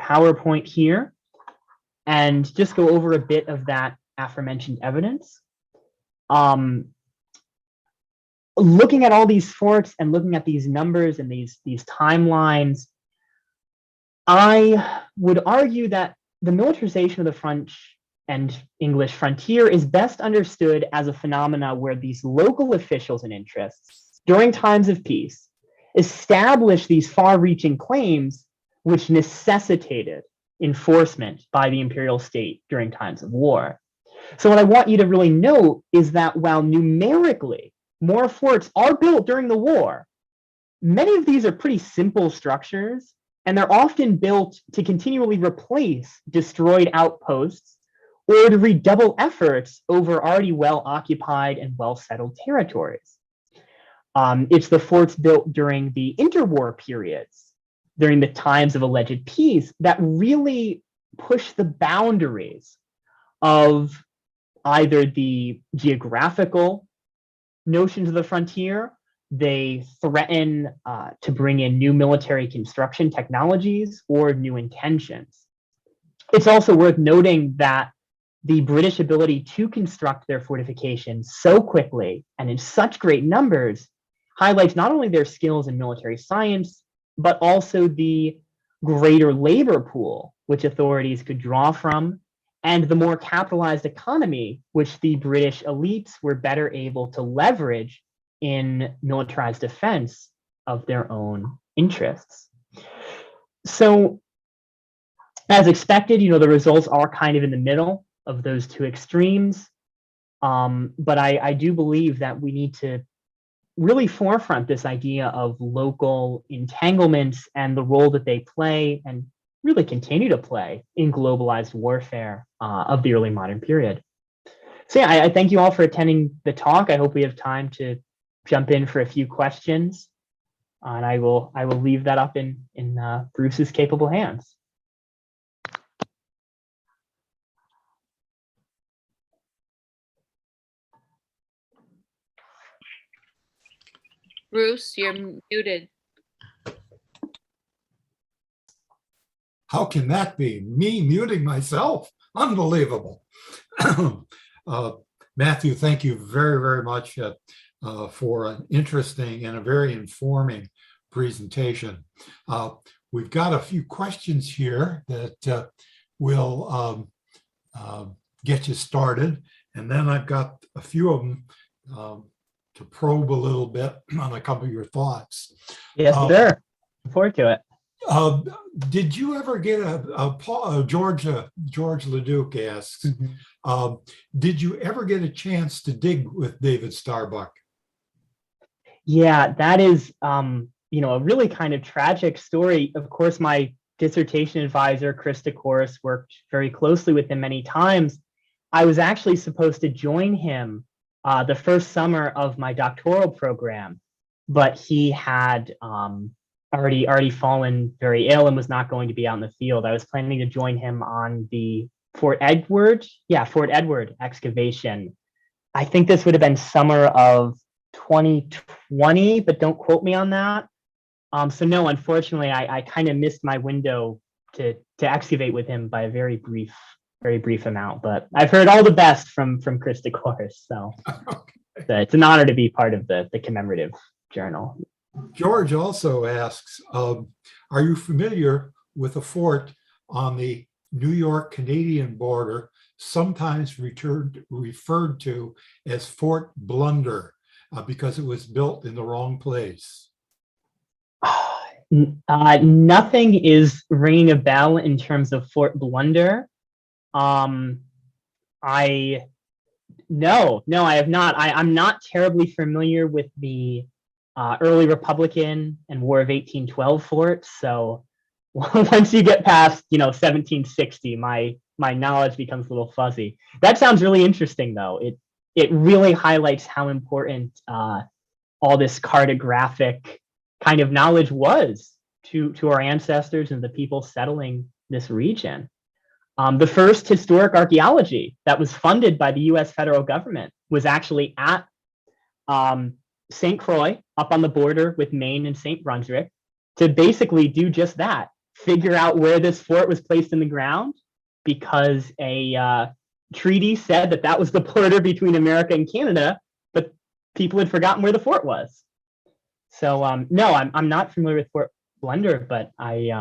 [SPEAKER 2] PowerPoint here and just go over a bit of that aforementioned evidence. Looking at all these forts and looking at these numbers and these timelines, I would argue that the militarization of the French and English frontier is best understood as a phenomena where these local officials and interests, during times of peace, established these far-reaching claims which necessitated enforcement by the imperial state during times of war. So what I want you to really note is that while numerically more forts are built during the war, many of these are pretty simple structures, and they're often built to continually replace destroyed outposts or to redouble efforts over already well-occupied and well-settled territories. It's the forts built during the interwar periods, during the times of alleged peace, that really push the boundaries of either the geographical notions of the frontier. They threaten to bring in new military construction technologies or new intentions. It's also worth noting that the British ability to construct their fortifications so quickly and in such great numbers highlights not only their skills in military science, but also the greater labor pool which authorities could draw from, and the more capitalized economy which the British elites were better able to leverage in militarized defense of their own interests. So as expected, the results are kind of in the middle of those two extremes. But I do believe that we need to really forefront this idea of local entanglements and the role that they play and really continue to play in globalized warfare of the early modern period. So yeah, I thank you all for attending the talk. I hope we have time to jump in for a few questions, and I will leave that up in Bruce's capable hands.
[SPEAKER 3] Bruce, you're muted.
[SPEAKER 1] How can that be? Me muting myself? Unbelievable. Matthew, thank you very, very much for an interesting and a very informing presentation. We've got a few questions here that will get you started. And then I've got a few of them to probe a little bit on a couple of your thoughts.
[SPEAKER 2] Yes, sir. Look forward to it.
[SPEAKER 1] Did you ever get George Leduc asks, did you ever get a chance to dig with David Starbuck?
[SPEAKER 2] Yeah, that is, a really kind of tragic story. Of course, my dissertation advisor, Krista Corus, worked very closely with him many times. I was actually supposed to join him the first summer of my doctoral program, but he had already fallen very ill and was not going to be out in the field. I was planning to join him on the Fort Edward excavation. I think this would have been summer of 2020, but don't quote me on that. So no, unfortunately, I kind of missed my window to excavate with him by a very brief very brief amount, but I've heard all the best from Chris DeCourse. So it's an honor to be part of the commemorative journal.
[SPEAKER 1] George also asks, are you familiar with a fort on the New York-Canadian border, sometimes referred to as Fort Blunder, because it was built in the wrong place?
[SPEAKER 2] Nothing is ringing a bell in terms of Fort Blunder. No, I have not. I'm not terribly familiar with the early Republican and War of 1812 forts. So once you get past, 1760, my knowledge becomes a little fuzzy. That sounds really interesting, though. It really highlights how important all this cartographic kind of knowledge was to our ancestors and the people settling this region. The first historic archaeology that was funded by the US federal government was actually at St. Croix, up on the border with Maine and St. Brunswick, to basically do just that, figure out where this fort was placed in the ground, because a treaty said that was the border between America and Canada, but people had forgotten where the fort was. So no, I'm not familiar with Fort Blunder, but I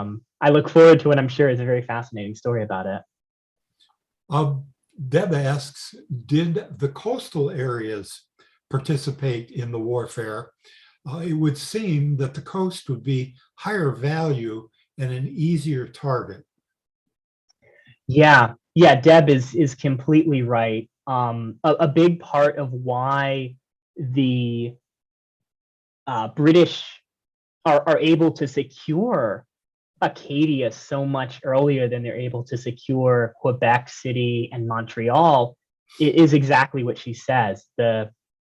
[SPEAKER 2] look forward to what I'm sure is a very fascinating story about it.
[SPEAKER 1] Deb asks, did the coastal areas participate in the warfare? It would seem that the coast would be higher value and an easier target.
[SPEAKER 2] Yeah, Deb is completely right. A big part of why the British are able to secure Acadia so much earlier than they're able to secure Quebec City and Montreal is exactly what she says.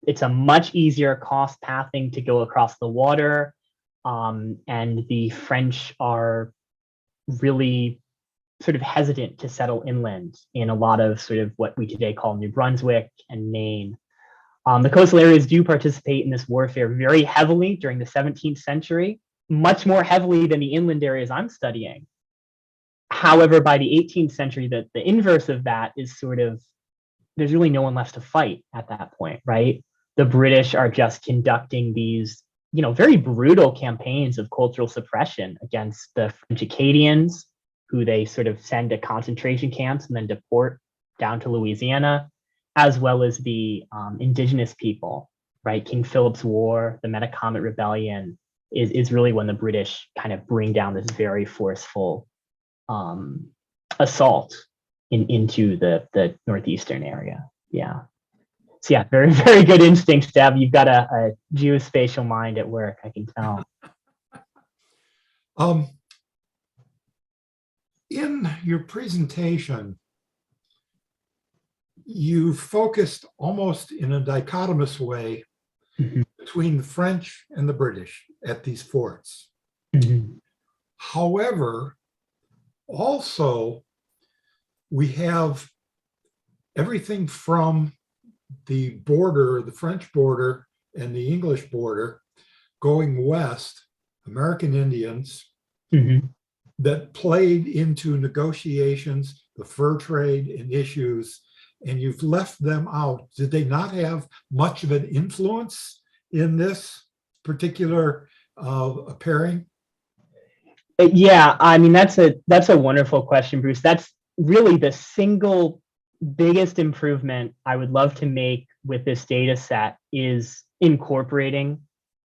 [SPEAKER 2] It's a much easier cost pathing to go across the water, and the French are really sort of hesitant to settle inland in a lot of sort of what we today call New Brunswick and Maine. The coastal areas do participate in this warfare very heavily during the 17th century, much more heavily than the inland areas I'm studying. However, by the 18th century, the inverse of that is sort of, there's really no one left to fight at that point, right? The British are just conducting these, very brutal campaigns of cultural suppression against the French Acadians, who they sort of send to concentration camps and then deport down to Louisiana, as well as the indigenous people, right? King Philip's War, the Metacomet Rebellion is really when the British kind of bring down this very forceful assault into the Northeastern area. Yeah. So yeah, very, very good instincts, Deb. You've got a geospatial mind at work, I can tell.
[SPEAKER 1] In your presentation, you focused almost in a dichotomous way between the French and the British at these forts. However, also, we have everything from the border, the French border and the English border, going west, American Indians, that played into negotiations, the fur trade and issues, and you've left them out. Did they not have much of an influence in this particular pairing?
[SPEAKER 2] Yeah, I mean, that's a wonderful question, Bruce. That's really the single biggest improvement I would love to make with this data set, is incorporating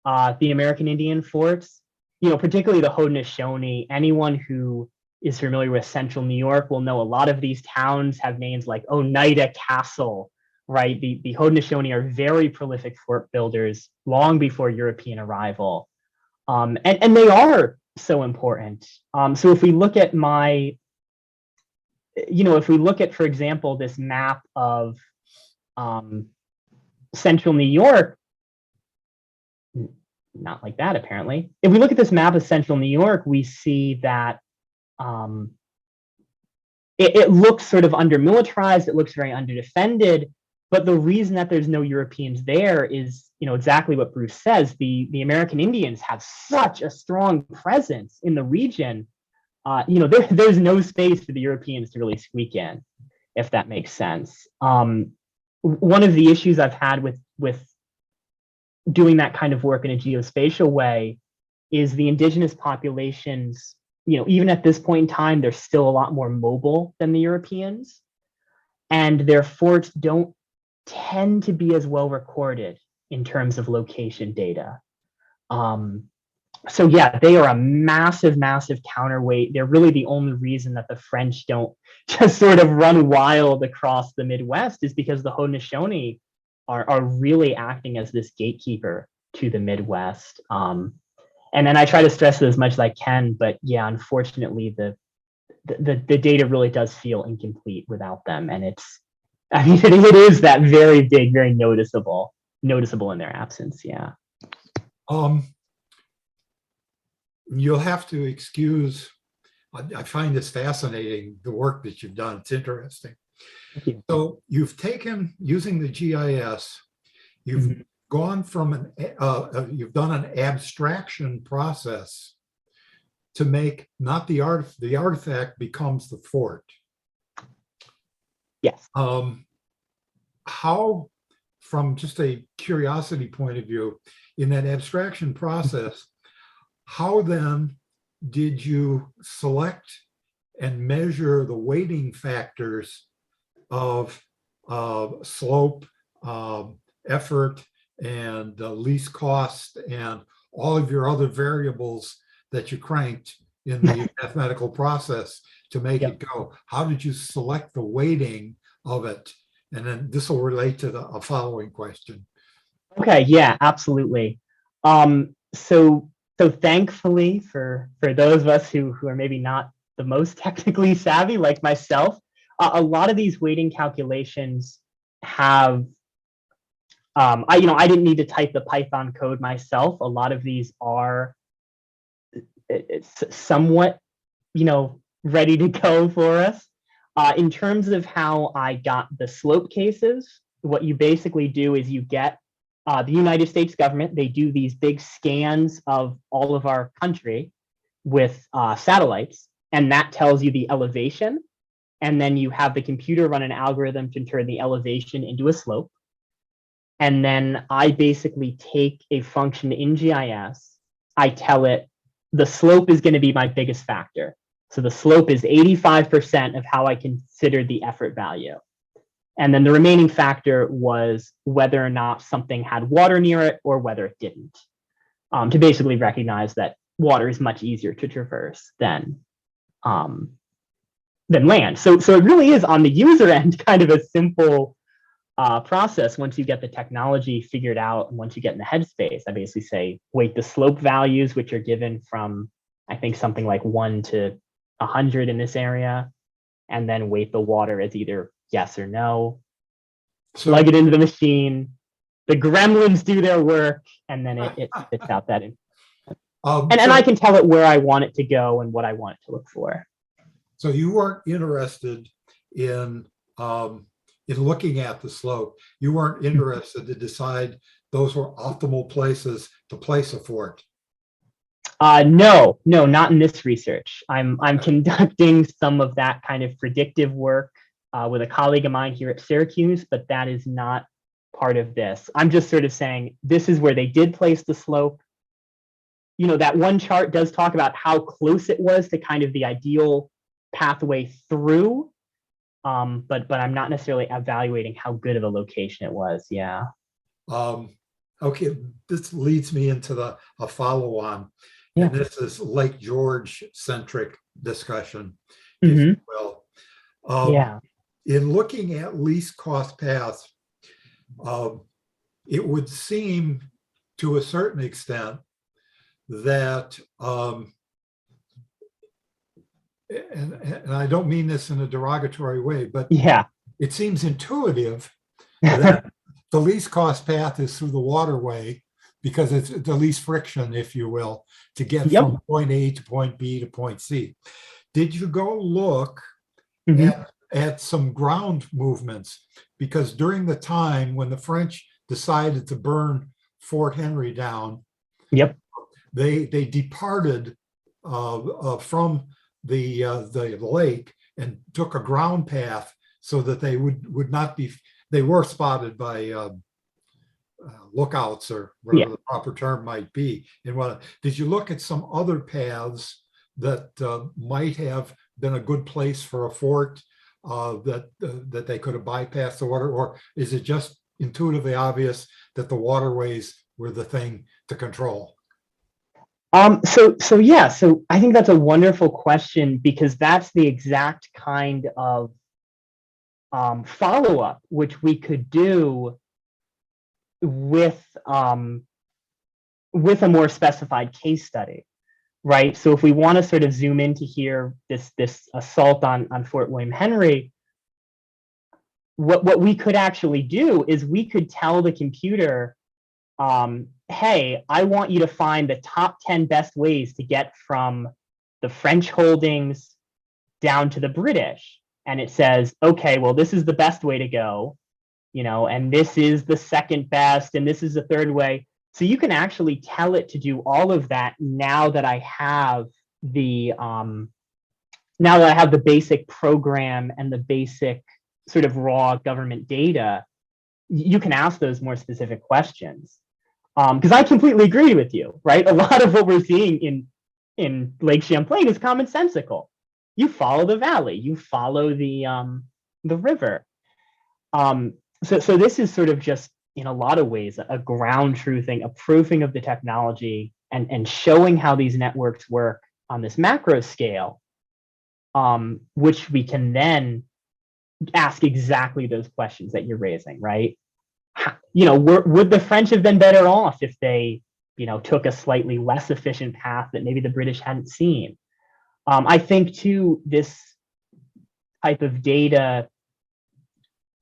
[SPEAKER 2] the American Indian forts, particularly the Haudenosaunee. Anyone who is familiar with central New York will know a lot of these towns have names like Oneida Castle, right? The Haudenosaunee are very prolific fort builders long before European arrival. And they are so important. So if we look at for example, this map of central New York, not like that, apparently. If we look at this map of central New York, we see that it looks sort of under-militarized, it looks very under-defended, but the reason that there's no Europeans there is, exactly what Bruce says. The American Indians have such a strong presence in the region. There's no space for the Europeans to really squeak in. if that makes sense. One of the issues I've had with doing that kind of work in a geospatial way is the indigenous populations, even at this point in time, they're still a lot more mobile than the Europeans, and their forts don't tend to be as well recorded in terms of location data. So yeah, they are a massive, massive counterweight. They're really the only reason that the French don't just sort of run wild across the Midwest, is because the Haudenosaunee are really acting as this gatekeeper to the Midwest. And then I try to stress it as much as I can, but yeah, unfortunately, the data really does feel incomplete without them. And it is that very big, very noticeable in their absence. Yeah.
[SPEAKER 1] You'll have to excuse, I find this fascinating, the work that you've done. It's interesting.
[SPEAKER 2] Thank you.
[SPEAKER 1] So you've taken, using the GIS, you've gone from you've done an abstraction process to make not the artifact becomes the fort.
[SPEAKER 2] Yes.
[SPEAKER 1] How, from just a curiosity point of view, in that abstraction process, how then did you select and measure the weighting factors of slope, effort, and least cost, and all of your other variables that you cranked in the mathematical process to make it go? How did you select the weighting of it? And then this will relate to a following question.
[SPEAKER 2] Okay, yeah, absolutely. So thankfully for those of us who are maybe not the most technically savvy, like myself, a lot of these weighting calculations have, I didn't need to type the Python code myself. A lot of these are it's somewhat, ready to go for us. In terms of how I got the slope cases, what you basically do is you get the United States government, they do these big scans of all of our country with satellites, and that tells you the elevation. And then you have the computer run an algorithm to turn the elevation into a slope. And then I basically take a function in GIS, I tell it the slope is going to be my biggest factor. So the slope is 85% of how I consider the effort value. And then the remaining factor was whether or not something had water near it or whether it didn't, to basically recognize that water is much easier to traverse than land. So it really is, on the user end, kind of a simple process once you get the technology figured out, and once you get in the headspace. I basically say weight the slope values, which are given from, I think, something like 1 to 100 in this area, and then weight the water as either yes or no. Plug it into the machine, the gremlins do their work, and then it spits out that info. And I can tell it where I want it to go and what I want it to look for.
[SPEAKER 1] So you weren't interested in looking at the slope. You weren't interested to decide those were optimal places to place a fort.
[SPEAKER 2] No, not in this research. I'm conducting some of that kind of predictive work with a colleague of mine here at Syracuse, but that is not part of this. I'm just sort of saying this is where they did place the slope. That one chart does talk about how close it was to kind of the ideal pathway through, but I'm not necessarily evaluating how good of a location it was. Yeah.
[SPEAKER 1] Okay, this leads me into a follow-on.
[SPEAKER 2] Yeah.
[SPEAKER 1] And this is Lake George centric discussion, if you will.
[SPEAKER 2] Yeah.
[SPEAKER 1] In looking at least cost paths, it would seem to a certain extent that, and I don't mean this in a derogatory way, but
[SPEAKER 2] yeah,
[SPEAKER 1] it seems intuitive that the least cost path is through the waterway, because it's the least friction, if you will, to get from point A to point B to point C. Did you go look at some ground movements? Because during the time when the French decided to burn Fort Henry down, they departed from the lake and took a ground path so that they would not be, they were spotted by lookouts or whatever
[SPEAKER 2] Yeah.
[SPEAKER 1] the proper term might be. And did you look at some other paths that might have been a good place for a fort that they could have bypassed the water, or is it just intuitively obvious that the waterways were the thing to control?
[SPEAKER 2] So yeah, so I think that's a wonderful question, because that's the exact kind of follow-up which we could do with a more specified case study, right? So if we want to sort of zoom into here, this assault on Fort William Henry, what we could actually do is we could tell the computer, hey, I want you to find the top 10 best ways to get from the French holdings down to the British. And it says, okay, well, this is the best way to go, and this is the second best, and this is the third way. So you can actually tell it to do all of that now that I have the basic program and the basic sort of raw government data. You can ask those more specific questions. Because I completely agree with you, right? A lot of what we're seeing in Lake Champlain is commonsensical. You follow the valley, you follow the river. So this is sort of just, in a lot of ways, a ground truthing, a proofing of the technology, and showing how these networks work on this macro scale, which we can then ask exactly those questions that you're raising, right? Would the French have been better off if they, took a slightly less efficient path that maybe the British hadn't seen? I think too, this type of data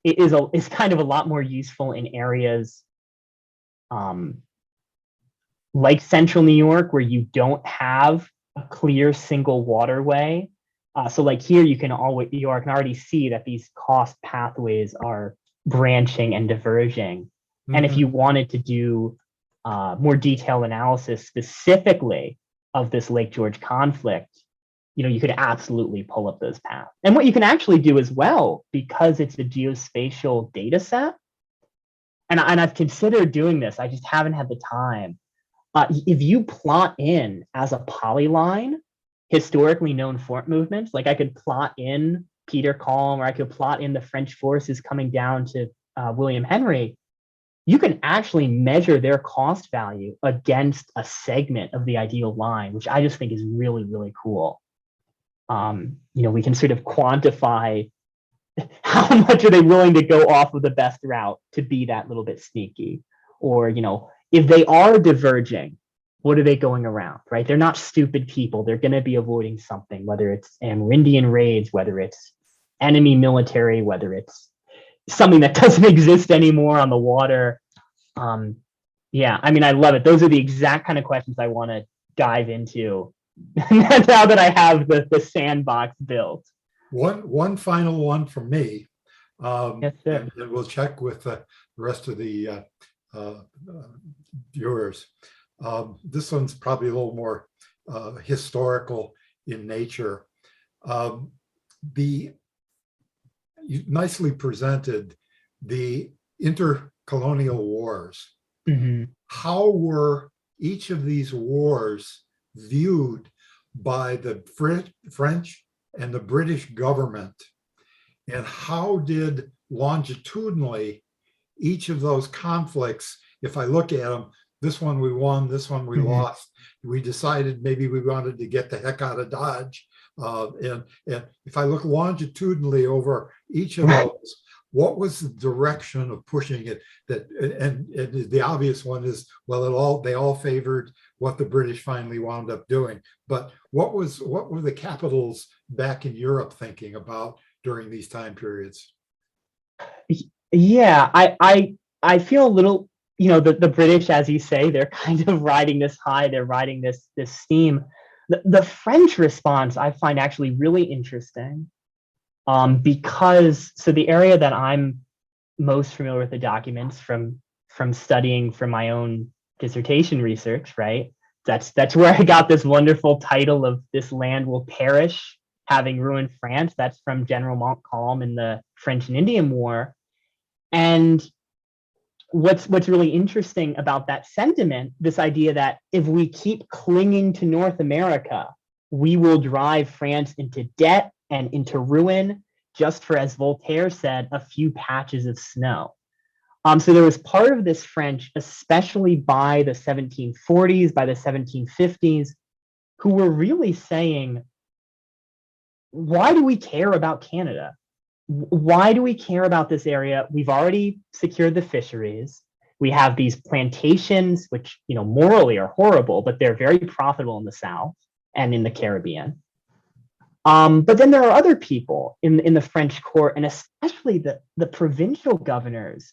[SPEAKER 2] is kind of a lot more useful in areas like Central New York, where you don't have a clear single waterway. So like here, you can already see that these cost pathways are branching and diverging. Mm-hmm. And if you wanted to do more detailed analysis specifically of this Lake George conflict, you could absolutely pull up those paths. And what you can actually do as well, because it's a geospatial data set, and I've considered doing this, I just haven't had the time. If you plot in as a polyline historically known fort movements, like I could plot in Peter Kalm, or I could plot in the French forces coming down to William Henry, you can actually measure their cost value against a segment of the ideal line, which I just think is really, really cool. We can sort of quantify how much are they willing to go off of the best route to be that little bit sneaky, or if they are diverging, what are they going around, right? They're not stupid people. They're going to be avoiding something, whether it's Amerindian raids, whether it's enemy military, whether it's something that doesn't exist anymore on the water. Yeah, I mean, I love it. Those are the exact kind of questions I want to dive into now that I have the sandbox built.
[SPEAKER 1] One final one from me.
[SPEAKER 2] Yes, sir.
[SPEAKER 1] And we'll check with the rest of the viewers. This one's probably a little more historical in nature. You nicely presented the intercolonial wars. Mm-hmm. How were each of these wars viewed by the French and the British government? And how did longitudinally each of those conflicts, if I look at them, this one we won, this one we mm-hmm. lost, we decided maybe we wanted to get the heck out of Dodge. And if I look longitudinally over each of those, what was the direction of pushing it? And the obvious one is, well, they all favored what the British finally wound up doing. But what were the capitals back in Europe thinking about during these time periods?
[SPEAKER 2] Yeah, I feel a little, the British, as you say, they're kind of riding this high. They're riding this steam. The French response I find actually really interesting, because the area that I'm most familiar with the documents from studying for my own dissertation research, right? That's where I got this wonderful title of "This Land Will Perish, having ruined France. That's from General Montcalm in the French and Indian War. And what's really interesting about that sentiment, this idea that if we keep clinging to North America, we will drive France into debt and into ruin, just for, as Voltaire said, a few patches of snow. So there was part of this French, especially by the 1740s, by the 1750s, who were really saying, why do we care about Canada? Why do we care about this area? We've already secured the fisheries. We have these plantations, which, morally are horrible, but they're very profitable in the South and in the Caribbean. But then there are other people in the French court, and especially the provincial governors.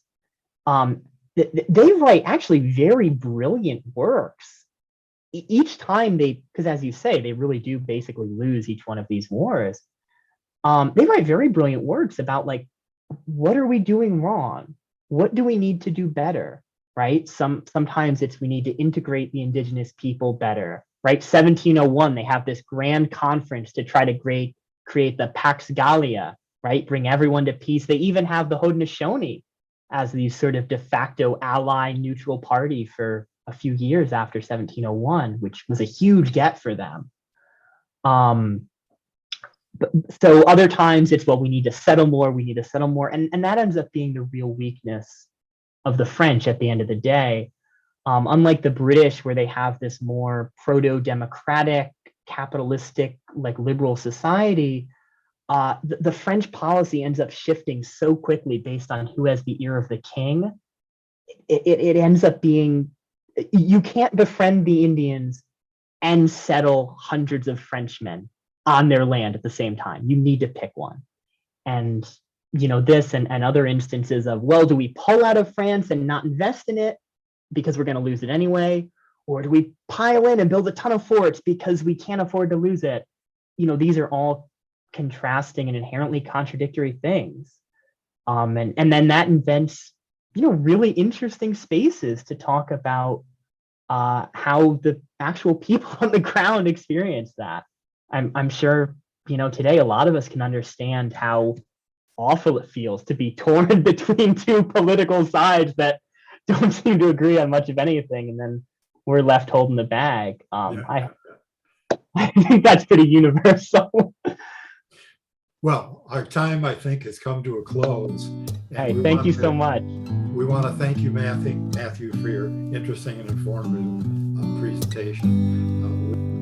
[SPEAKER 2] They write actually very brilliant works. Each time because as you say, they really do basically lose each one of these wars. They write very brilliant works about, like, what are we doing wrong? What do we need to do better, right? Sometimes it's we need to integrate the indigenous people better, right? 1701, they have this grand conference to try to create the Pax Gallia, right? Bring everyone to peace. They even have the Haudenosaunee as the sort of de facto ally neutral party for a few years after 1701, which was a huge get for them. So other times it's, well, we need to settle more, and that ends up being the real weakness of the French at the end of the day. Unlike the British, where they have this more proto-democratic, capitalistic, like liberal society, the French policy ends up shifting so quickly based on who has the ear of the king. It ends up being, you can't befriend the Indians and settle hundreds of Frenchmen on their land at the same time. You need to pick one. And this and other instances of, well, do we pull out of France and not invest in it because we're going to lose it anyway? Or do we pile in and build a ton of forts because we can't afford to lose it? These are all contrasting and inherently contradictory things. And then that invents, really interesting spaces to talk about how the actual people on the ground experience that. I'm sure, today a lot of us can understand how awful it feels to be torn between two political sides that don't seem to agree on much of anything, and then we're left holding the bag. I think that's pretty universal.
[SPEAKER 1] Well, our time, I think, has come to a close.
[SPEAKER 2] Hey, thank you so much.
[SPEAKER 1] We want to thank you, Matthew, for your interesting and informative presentation.